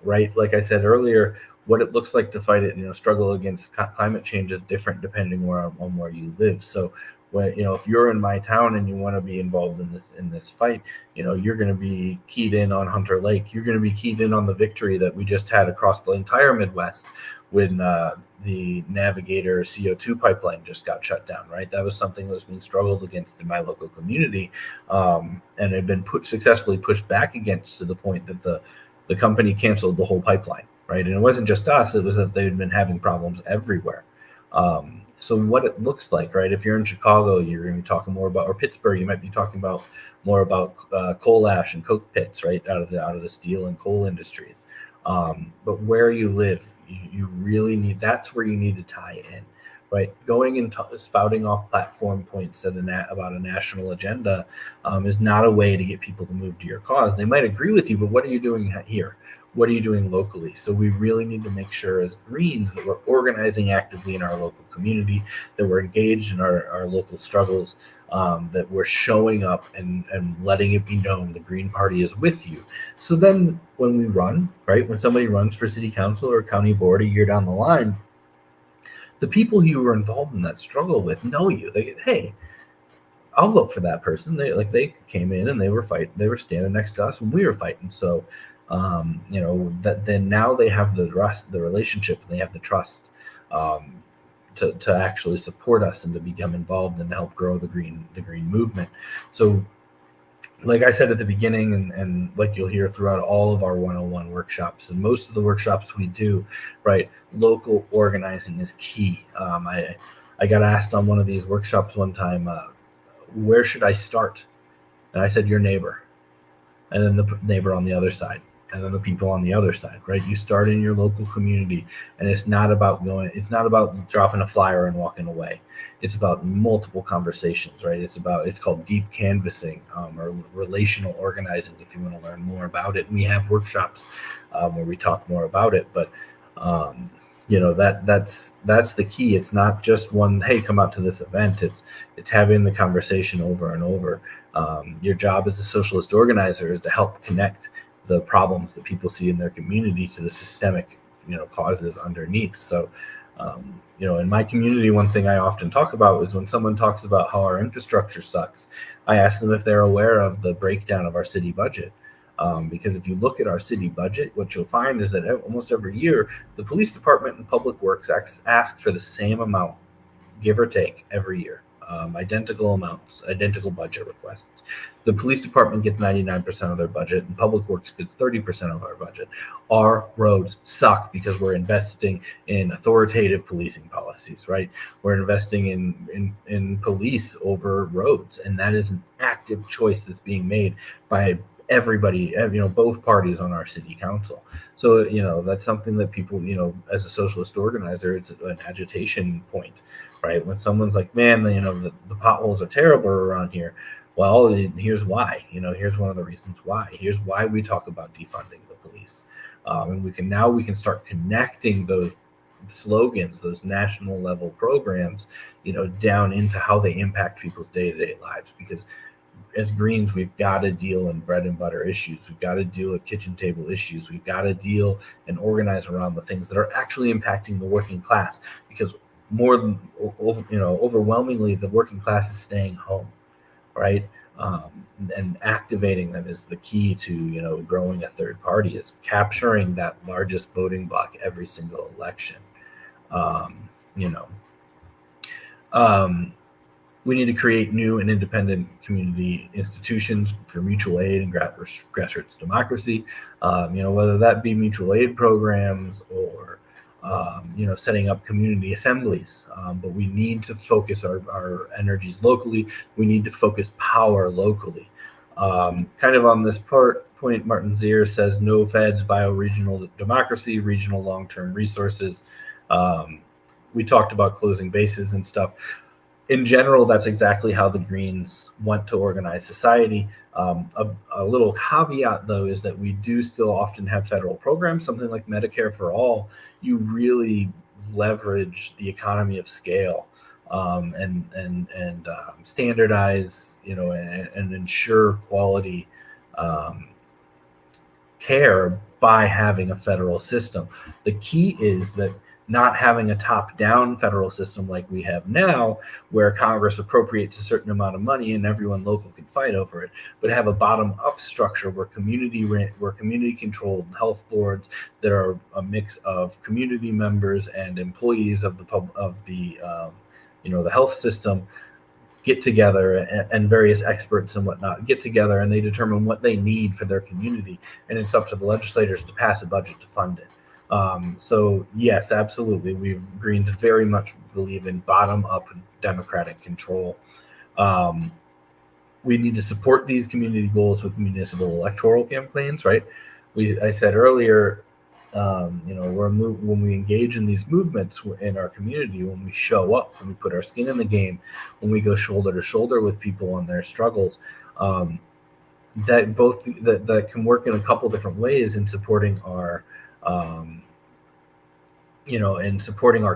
Right, like I said earlier, what it looks like to fight it, struggle against climate change is different depending on where you live. So, if you're in my town and you want to be involved in this fight, you're going to be keyed in on Hunter Lake. You're going to be keyed in on the victory that we just had across the entire Midwest when the Navigator CO2 pipeline just got shut down. Right, that was something that was being struggled against in my local community, and had been successfully pushed back against to the point that the company canceled the whole pipeline. Right, and it wasn't just us; it was that they'd been having problems everywhere. So what it looks like, right? If you're in Chicago, you're going to be talking more about, or Pittsburgh, you might be talking more about coal ash and coke pits, right, out of the steel and coal industries. But where you live, you really need. That's where you need to tie in, right? Going and spouting off platform points about a national agenda is not a way to get people to move to your cause. They might agree with you, but what are you doing here? What are you doing locally? So we really need to make sure as Greens that we're organizing actively in our local community, that we're engaged in our local struggles, that we're showing up and letting it be known the Green Party is with you. So then when we run, right, when somebody runs for city council or county board a year down the line, the people who were involved in that struggle with know you. They get, hey, I'll vote for that person. They came in and they were standing next to us when we were fighting. So that then now they have the relationship, and they have the trust to actually support us and to become involved and to help grow the green movement. So like I said at the beginning, and like you'll hear throughout all of our 101 workshops and most of the workshops we do, right, local organizing is key. I got asked on one of these workshops one time, where should I start? And I said, your neighbor, and then the neighbor on the other side, and then the people on the other side, right? You start in your local community, and it's not about dropping a flyer and walking away. It's about multiple conversations, right? It's called deep canvassing, or relational organizing, if you want to learn more about it. And we have workshops where we talk more about it, but that's the key. It's not just one, hey, come out to this event. It's having the conversation over and over. Your job as a socialist organizer is to help connect the problems that people see in their community to the systemic, causes underneath. So, in my community, one thing I often talk about is when someone talks about how our infrastructure sucks, I ask them if they're aware of the breakdown of our city budget. Because if you look at our city budget, what you'll find is that almost every year, the police department and public works ask for the same amount, give or take, every year. Identical amounts, identical budget requests. The police department gets 99% of their budget, and public works gets 30% of our budget. Our roads suck because we're investing in authoritative policing policies, right? We're investing in police over roads, and that is an active choice that's being made by everybody, both parties on our city council. So, that's something that people, as a socialist organizer, it's an agitation point, right? When someone's like, man, the potholes are terrible around here. Well, here's why. Here's one of the reasons why. Here's why we talk about defunding the police. And we can start connecting those slogans, those national level programs, down into how they impact people's day-to-day lives. Because as Greens, we've got to deal in bread and butter issues. We've got to deal with kitchen table issues. We've got to deal and organize around the things that are actually impacting the working class. Because more than overwhelmingly, the working class is staying home, right? And activating them is the key to growing a third party. Is capturing that largest voting block every single election. We need to create new and independent community institutions for mutual aid and grassroots democracy. Whether that be mutual aid programs or setting up community assemblies. But we need to focus our energies locally. We need to focus power locally. Kind of on this point, Martin Zier says no feds, bioregional democracy, regional long-term resources. We talked about closing bases and stuff. In general, that's exactly how the Greens want to organize society. A little caveat, though, is that we do still often have federal programs, something like Medicare for All. You really leverage the economy of scale and standardize, and ensure quality care by having a federal system. The key is that not having a top-down federal system like we have now, where Congress appropriates a certain amount of money and everyone local can fight over it, but have a bottom-up structure where community-controlled health boards that are a mix of community members and employees of the health system get together, and various experts and whatnot get together, and they determine what they need for their community, and it's up to the legislators to pass a budget to fund it. So yes, absolutely. We Greens very much believe in bottom-up democratic control. We need to support these community goals with municipal electoral campaigns, right? I said earlier, when we engage in these movements in our community, when we show up, when we put our skin in the game, when we go shoulder to shoulder with people on their struggles, that can work in a couple different ways in supporting our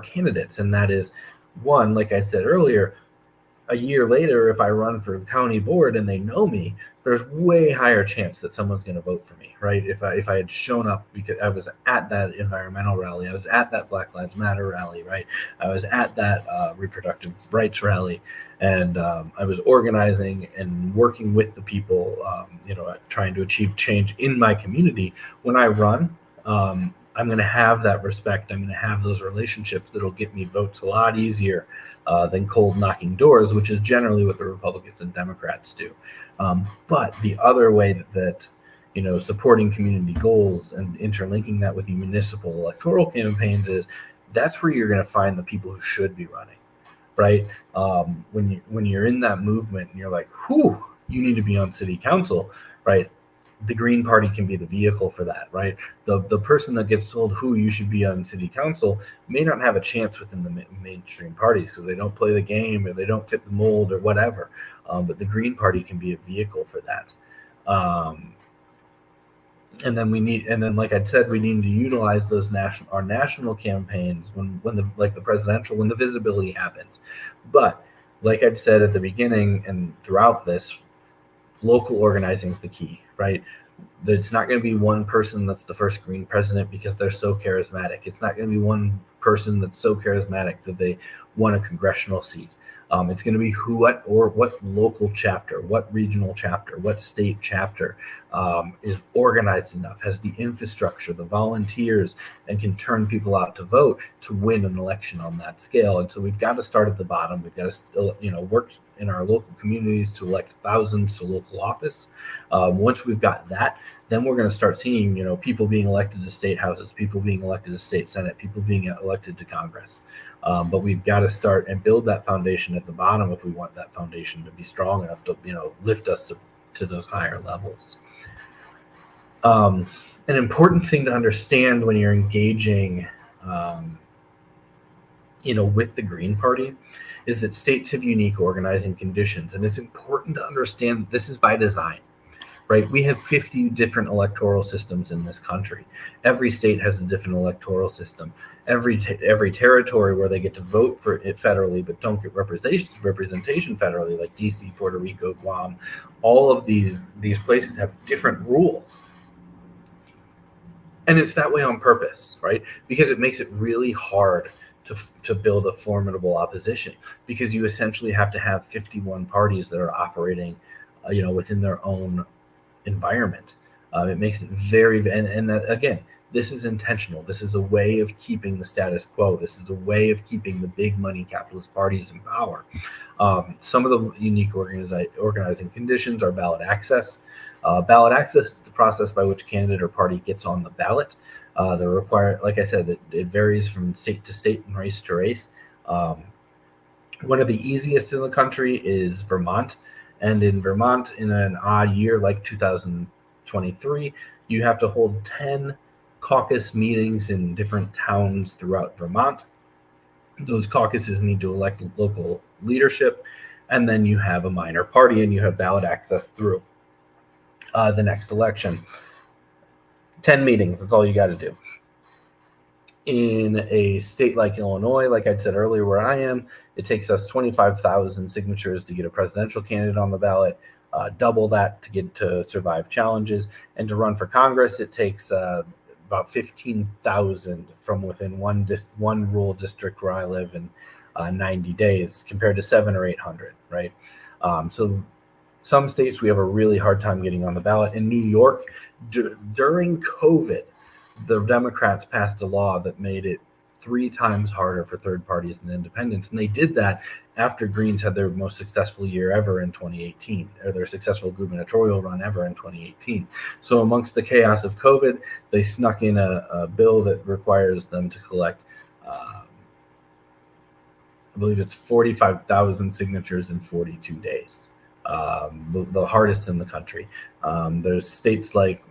candidates. And that is, one, like I said earlier, a year later, if I run for the county board and they know me, there's way higher chance that someone's going to vote for me, right? If I had shown up because I was at that environmental rally, I was at that Black Lives Matter rally, right? I was at that reproductive rights rally, and I was organizing and working with the people, trying to achieve change in my community. When I run, I'm going to have that respect. I'm going to have those relationships that'll get me votes a lot easier than cold knocking doors, which is generally what the Republicans and Democrats do. But the other way that supporting community goals and interlinking that with the municipal electoral campaigns is, that's where you're going to find the people who should be running, right? When you're in that movement and you're like, whew, you need to be on city council, right? The Green Party can be the vehicle for that, right? The person that gets told who you should be on city council may not have a chance within the mainstream parties because they don't play the game or they don't fit the mold or whatever. But the Green Party can be a vehicle for that. And then, like I said, we need to utilize those our national campaigns when the presidential, when the visibility happens. But like I said at the beginning and throughout this, local organizing is the key, right? It's not going to be one person that's the first Green president because they're so charismatic. It's not going to be one person that's so charismatic that they won a congressional seat. It's going to be what local chapter, what regional chapter, what state chapter is organized enough, has the infrastructure, the volunteers, and can turn people out to vote to win an election on that scale. And so we've got to start at the bottom. We've got to still, work in our local communities to elect thousands to local office. Once we've got that, then we're going to start seeing, people being elected to state houses, people being elected to state senate, people being elected to Congress. But we've got to start and build that foundation at the bottom if we want that foundation to be strong enough to, lift us to those higher levels. An important thing to understand when you're engaging, with the Green Party is that states have unique organizing conditions. And it's important to understand that this is by design. Right, we have 50 different electoral systems in this country. Every state has a different electoral system. Every territory where they get to vote for it federally, but don't get representation federally, like DC, Puerto Rico, Guam, all of these places have different rules. And it's that way on purpose, right? Because it makes it really hard to build a formidable opposition, because you essentially have to have 51 parties that are operating, within their own environment. It makes it and that, again, This is intentional. This is a way of keeping the status quo. This is a way of keeping the big money capitalist parties in power. Some of the unique organizing conditions are ballot access. Ballot access is the process by which candidate or party gets on the ballot. Like I said, it varies from state to state and race to race. One of the easiest in the country is Vermont. And in Vermont, in an odd year like 2023, you have to hold 10 caucus meetings in different towns throughout Vermont. Those caucuses need to elect local leadership, and then you have a minor party and you have ballot access through the next election. 10 meetings, that's all you got to do. In a state like Illinois, like I said earlier, where I am, it takes us 25,000 signatures to get a presidential candidate on the ballot, double that to get to survive challenges. And to run for Congress, it takes about 15,000 from within one rural district where I live in 90 days, compared to 700 or 800, right? So some states we have a really hard time getting on the ballot. In New York, during COVID, the Democrats passed a law that made it 3 times harder for third parties and independents. And they did that after Greens had their most successful year ever in 2018, or their successful gubernatorial run ever in 2018. So amongst the chaos of COVID, they snuck in a bill that requires them to collect, I believe it's 45,000 signatures in 42 days, the hardest in the country. There's states like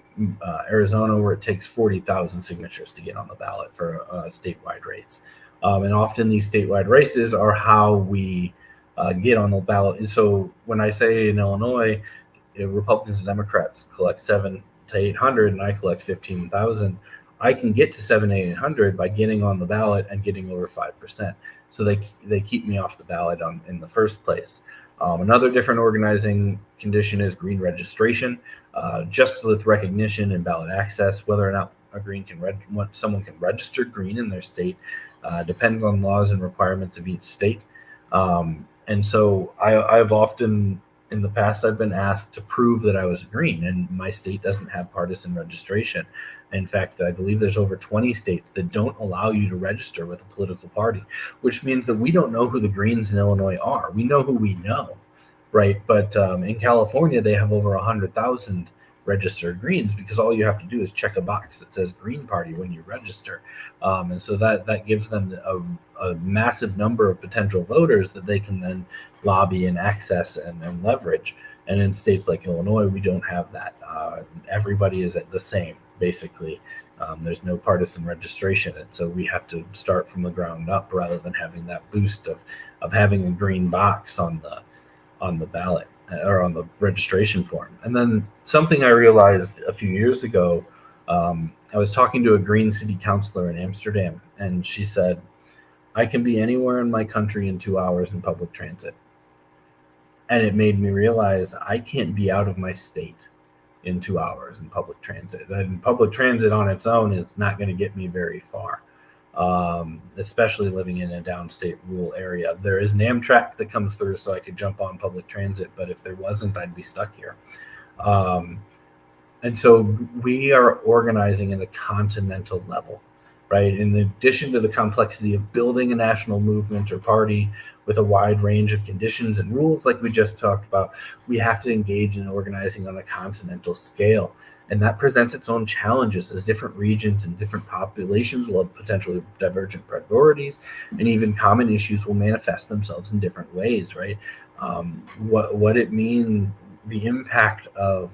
Arizona, where it takes 40,000 signatures to get on the ballot for a statewide race. And often these statewide races are how we get on the ballot. And so when I say in Illinois, Republicans and Democrats collect 700 to 800 and I collect 15,000, I can get to 700 to 800 by getting on the ballot and getting over 5%. So they keep me off the ballot in the first place. Another different organizing condition is green registration. Just with recognition and ballot access, whether or not someone can register green in their state depends on laws and requirements of each state. And so I've often in the past I've been asked to prove that I was green, and my state doesn't have partisan registration. In fact, I believe there's over 20 states that don't allow you to register with a political party, which means that we don't know who the Greens in Illinois are. We know who we know, right? But in California, they have over 100,000 registered Greens, because all you have to do is check a box that says Green Party when you register. And so that gives them a massive number of potential voters that they can then lobby and access and leverage. And in states like Illinois, we don't have that. Everybody is at the same, basically. There's no partisan registration. And so we have to start from the ground up rather than having that boost of having a green box on the ballot or on the registration form. And then something I realized a few years ago, I was talking to a Green city councilor in Amsterdam, and she said, I can be anywhere in my country in 2 hours in public transit. And it made me realize I can't be out of my state in 2 hours in public transit. And public transit on its own is not going to get me very far, especially living in a downstate rural area. There is an Amtrak that comes through, so I could jump on public transit, but if there wasn't, I'd be stuck here. And so we are organizing at a continental level, right? In addition to the complexity of building a national movement or party with a wide range of conditions and rules like we just talked about, we have to engage in organizing on a continental scale. And that presents its own challenges, as different regions and different populations will have potentially divergent priorities, and even common issues will manifest themselves in different ways, right? What it means, the impact of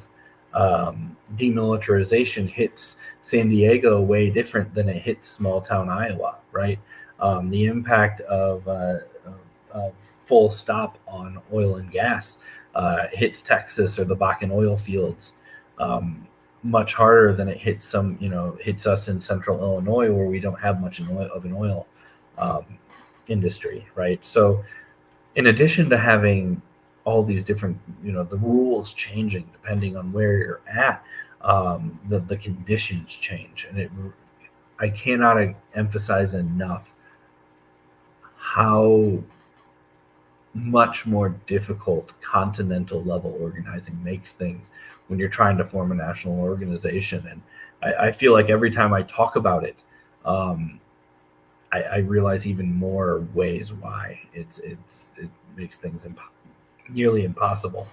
demilitarization hits San Diego way different than it hits small town Iowa, right? The impact of full stop on oil and gas hits Texas or the Bakken oil fields much harder than it hits hits us in central Illinois, where we don't have much of an oil industry, right? So in addition to having all these different, the rules changing depending on where you're at, the conditions change. And I cannot emphasize enough how much more difficult continental level organizing makes things when you're trying to form a national organization. I feel like every time I talk about it, I realize even more ways why it makes things nearly impossible.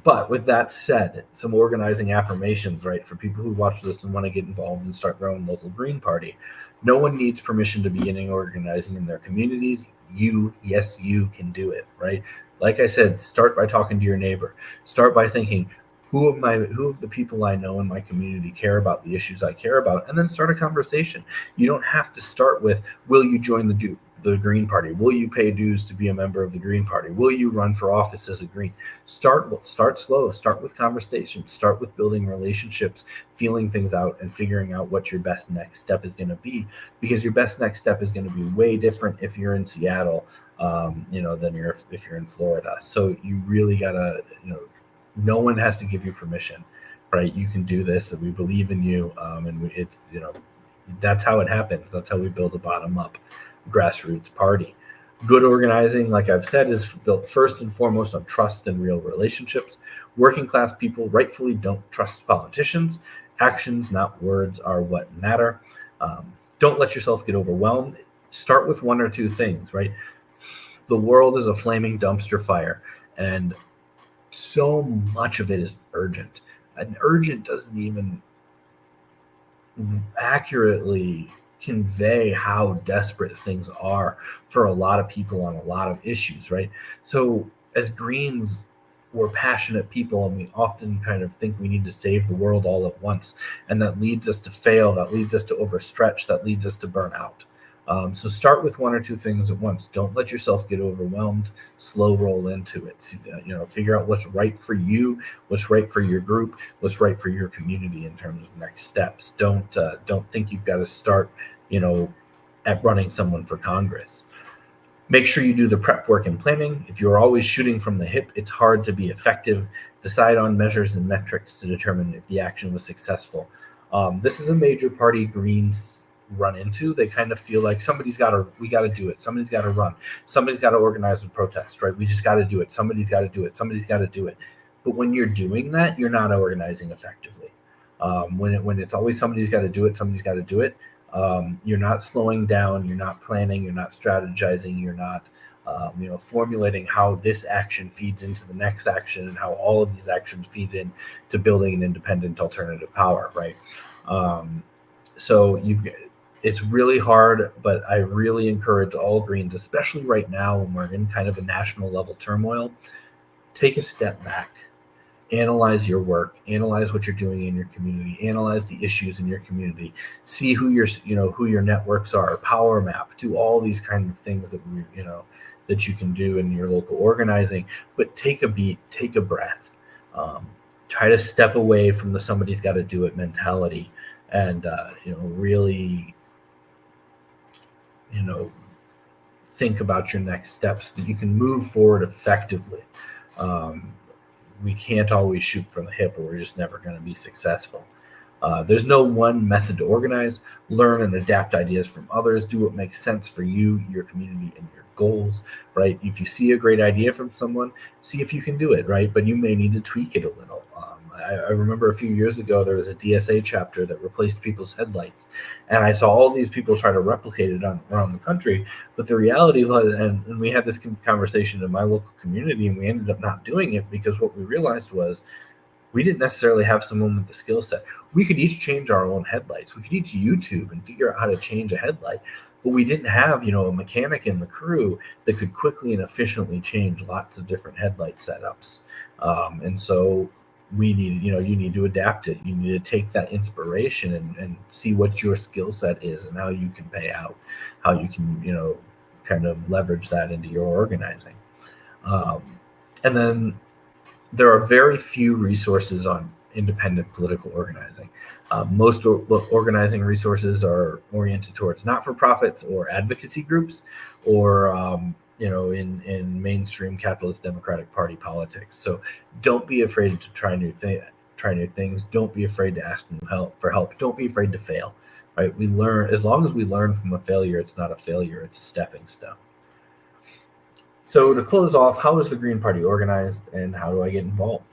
But with that said, some organizing affirmations, right, for people who watch this and want to get involved and start their own local Green Party. No one needs permission to begin organizing in their communities. Yes, you can do it, right? Like I said, start by talking to your neighbor. Start by thinking, who of the people I know in my community care about the issues I care about, and then start a conversation. You don't have to start with, will you join the Green Party? Will you pay dues to be a member of the Green Party? Will you run for office as a Green? Start slow. Start with conversations. Start with building relationships, feeling things out, and figuring out what your best next step is going to be. Because your best next step is going to be way different if you're in Seattle, than if you're in Florida. So you really gotta, no one has to give you permission, right? You can do this, and we believe in you, that's how it happens. That's how we build a bottom-up grassroots party. Good organizing, like I've said, is built first and foremost on trust and real relationships. Working class people rightfully don't trust politicians. Actions, not words, are what matter. Don't let yourself get overwhelmed. Start with one or two things, right? The world is a flaming dumpster fire, and so much of it is urgent. And urgent doesn't even accurately convey how desperate things are for a lot of people on a lot of issues, right? So as Greens, we're passionate people, and we often kind of think we need to save the world all at once, and that leads us to fail, that leads us to overstretch, that leads us to burn out. So start with one or two things at once. Don't let yourself get overwhelmed. Slow roll into it. Figure out what's right for you, what's right for your group, what's right for your community in terms of next steps. Don't think you've got to start, at running someone for Congress. Make sure you do the prep work and planning. If you're always shooting from the hip, it's hard to be effective. Decide on measures and metrics to determine if the action was successful. This is a major party Greens run into. They kind of feel like we got to do it. Somebody's got to run. Somebody's got to organize a protest, right? We just got to do it. Somebody's got to do it. Somebody's got to do it. But when you're doing that, you're not organizing effectively. When it's always somebody's got to do it, somebody's got to do it. You're not slowing down. You're not planning. You're not strategizing. You're not, formulating how this action feeds into the next action, and how all of these actions feed in to building an independent alternative power, right? So it's really hard, but I really encourage all Greens, especially right now when we're in kind of a national level turmoil, take a step back, analyze your work, analyze what you're doing in your community, analyze the issues in your community, see who your networks are, power map, do all these kind of things that you can do in your local organizing. But take a beat, take a breath, try to step away from the somebody's got to do it mentality, and really think about your next steps so that you can move forward effectively. We can't always shoot from the hip, or we're just never going to be successful. There's no one method to organize. Learn and adapt ideas from others. Do what makes sense for you, your community, and your goals, right? If you see a great idea from someone, see if you can do it, right? But you may need to tweak it a little. I remember a few years ago, there was a DSA chapter that replaced people's headlights. And I saw all these people try to replicate it around the country. But the reality was, and we had this conversation in my local community, and we ended up not doing it because what we realized was we didn't necessarily have someone with the skill set. We could each change our own headlights. We could each YouTube and figure out how to change a headlight. But we didn't have, a mechanic in the crew that could quickly and efficiently change lots of different headlight setups. And so we need, you need to adapt it. You need to take that inspiration and see what your skill set is and how you can pay out, how you can, kind of leverage that into your organizing. And then there are very few resources on independent political organizing. Most organizing resources are oriented towards not-for-profits or advocacy groups, or in mainstream capitalist Democratic Party politics. So don't be afraid to try new things. Don't be afraid to ask for help. Don't be afraid to fail. Right? We learn, as long as we learn from a failure, it's not a failure, it's a stepping stone. So to close off, how is the Green Party organized, and how do I get involved?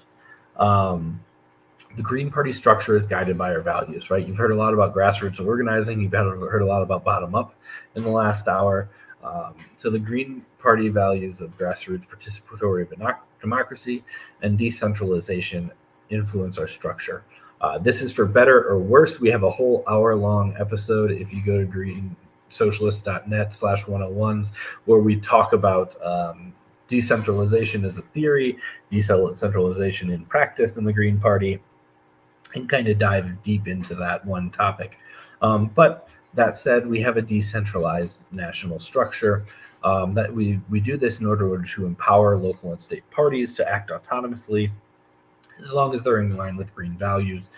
The Green Party structure is guided by our values, right? You've heard a lot about grassroots organizing. You've heard a lot about bottom up in the last hour. So the Green Party values of grassroots participatory democracy and decentralization influence our structure. This is for better or worse. We have a whole hour-long episode if you go to greensocialist.net/101s where we talk about decentralization as a theory, decentralization in practice in the Green Party, and kind of dive deep into that one topic. But that said, we have a decentralized national structure. That we do this in order to empower local and state parties to act autonomously, as long as they're in line with green values.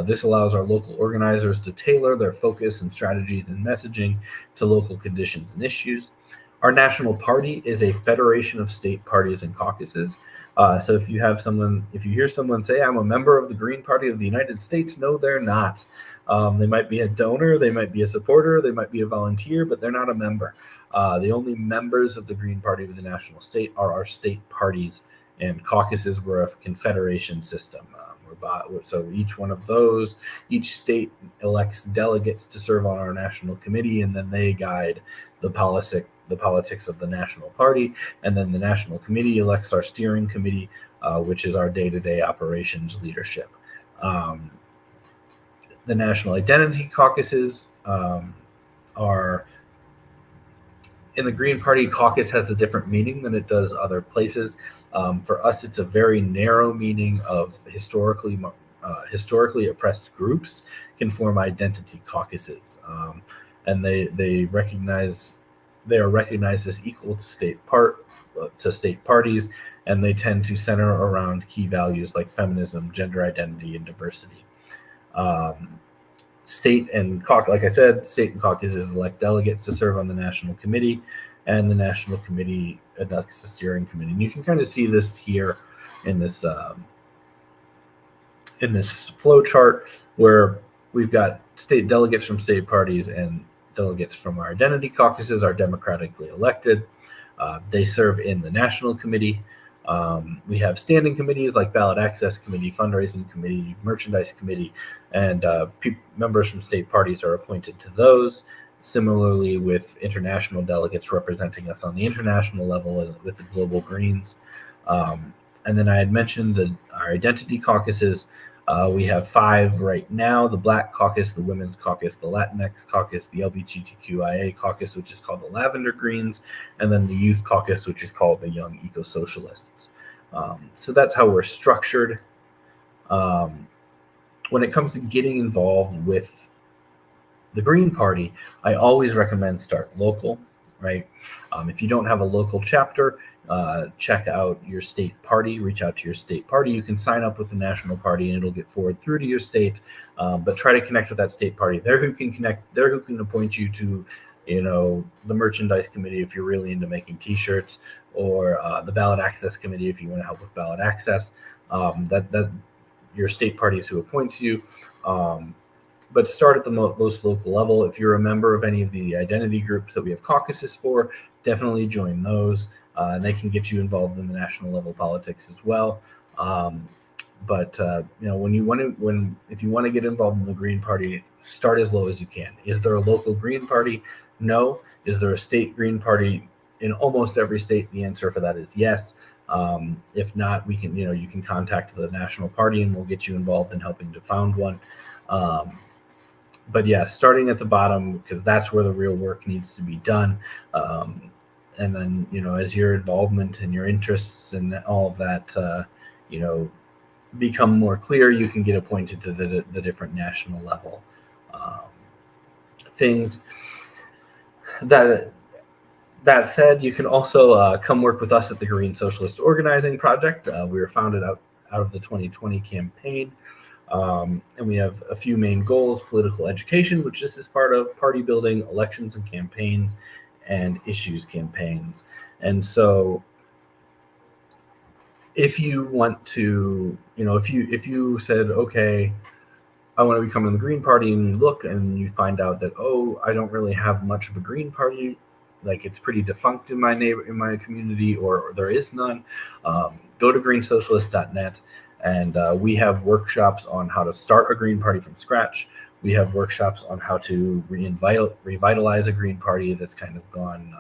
This allows our local organizers to tailor their focus and strategies and messaging to local conditions and issues. Our national party is a federation of state parties and caucuses. So if you hear someone say, "I'm a member of the Green Party of the United States," no, they're not. They might be a donor, they might be a supporter, they might be a volunteer, but they're not a member. The only members of the Green Party of the national state are our state parties, and caucuses were a confederation system. So each state elects delegates to serve on our national committee, and then they guide the politics of the national party, and then the national committee elects our steering committee, which is our day-to-day operations leadership. The national identity caucuses are in the Green Party. Caucus has a different meaning than it does other places. For us, it's a very narrow meaning of historically oppressed groups can form identity caucuses, and they are recognized as equal to state parties, and they tend to center around key values like feminism, gender identity, and diversity. State and caucuses elect delegates to serve on the national committee, and the national committee elects the steering committee. And you can kind of see this here in this flow chart where we've got state delegates from state parties and delegates from our identity caucuses are democratically elected. They serve in the national committee. We have standing committees like ballot access committee, fundraising committee, merchandise committee, and members from state parties are appointed to those. Similarly, with international delegates representing us on the international level with the Global Greens. And then I had mentioned our identity caucuses. We have 5 right now: the Black Caucus, the Women's Caucus, the Latinx Caucus, the LGBTQIA Caucus, which is called the Lavender Greens, and then the Youth Caucus, which is called the Young Eco-Socialists. So that's how we're structured. When it comes to getting involved with the Green Party, I always recommend start local, right? If you don't have a local chapter, check out your state party, reach out to your state party. You can sign up with the national party and it'll get forwarded through to your state, but try to connect with that state party. They're who can appoint you to, the merchandise committee if you're really into making t-shirts, or the ballot access committee if you want to help with ballot access. That your state party is who appoints you. But start at the most local level. If you're a member of any of the identity groups that we have caucuses for, definitely join those. And they can get you involved in the national level politics as well. But if you want to get involved in the Green Party, start as low as you can. Is there a local Green Party? No. Is there a state Green Party? In almost every state, the answer for that is yes. If not, you can contact the national party and we'll get you involved in helping to found one. But yeah, starting at the bottom, because that's where the real work needs to be done. And then, as your involvement and your interests and all of that, become more clear, you can get appointed to the different national level things. That said, you can also come work with us at the Green Socialist Organizing Project. We were founded out of the 2020 campaign. And we have a few main goals: political education, which this is part of, party building, elections and campaigns, and issues campaigns. And so if you want to, if you said, okay, I want to become in the Green Party, and you look and you find out that, I don't really have much of a Green Party, like it's pretty defunct in my community, or there is none, go to greensocialist.net. And we have workshops on how to start a Green Party from scratch. We have workshops on how to revitalize a Green Party that's kind of gone,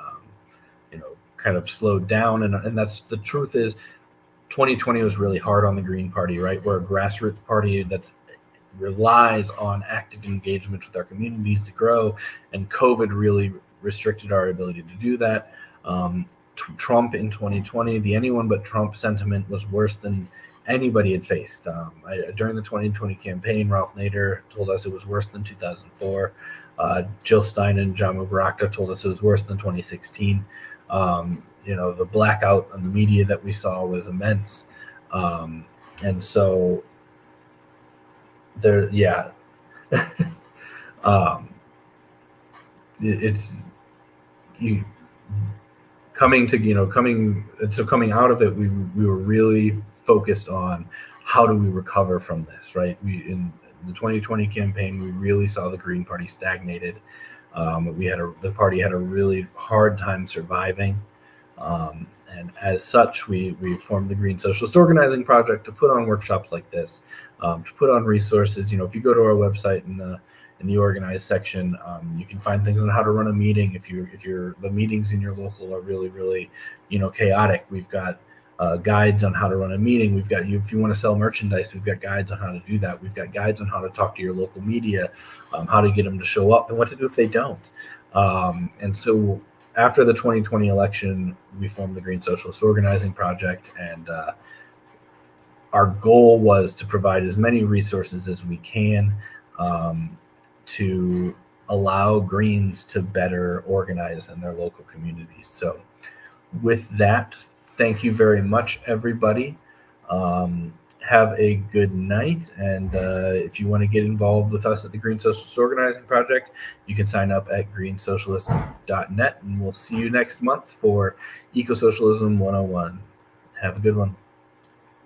kind of slowed down. And that's the truth is 2020 was really hard on the Green Party, right? We're a grassroots party that relies on active engagement with our communities to grow, and COVID really restricted our ability to do that. Trump in 2020, the anyone but Trump sentiment was worse than anybody had faced. During the 2020 campaign, Ralph Nader told us it was worse than 2004. Jill Stein and John Mubarak told us it was worse than 2016. The blackout on the media that we saw was immense. And so there, yeah, it's you coming out of it. We were really focused on how do we recover from this, right? In the 2020 campaign, we really saw the Green Party stagnated. The party had a really hard time surviving. And as such, we formed the Green Socialist Organizing Project to put on workshops like this, to put on resources. If you go to our website in the organized section, you can find things on how to run a meeting. If the meetings in your local are really, really, chaotic, we've got guides on how to run a meeting. We've got if you want to sell merchandise, we've got guides on how to do that. We've got guides on how to talk to your local media, how to get them to show up, and what to do if they don't. And so after the 2020 election, we formed the Green Socialist Organizing Project, and our goal was to provide as many resources as we can to allow Greens to better organize in their local communities. So with that, thank you very much, everybody. Have a good night. And if you want to get involved with us at the Green Socialist Organizing Project, you can sign up at greensocialist.net. And we'll see you next month for Eco-Socialism 101. Have a good one.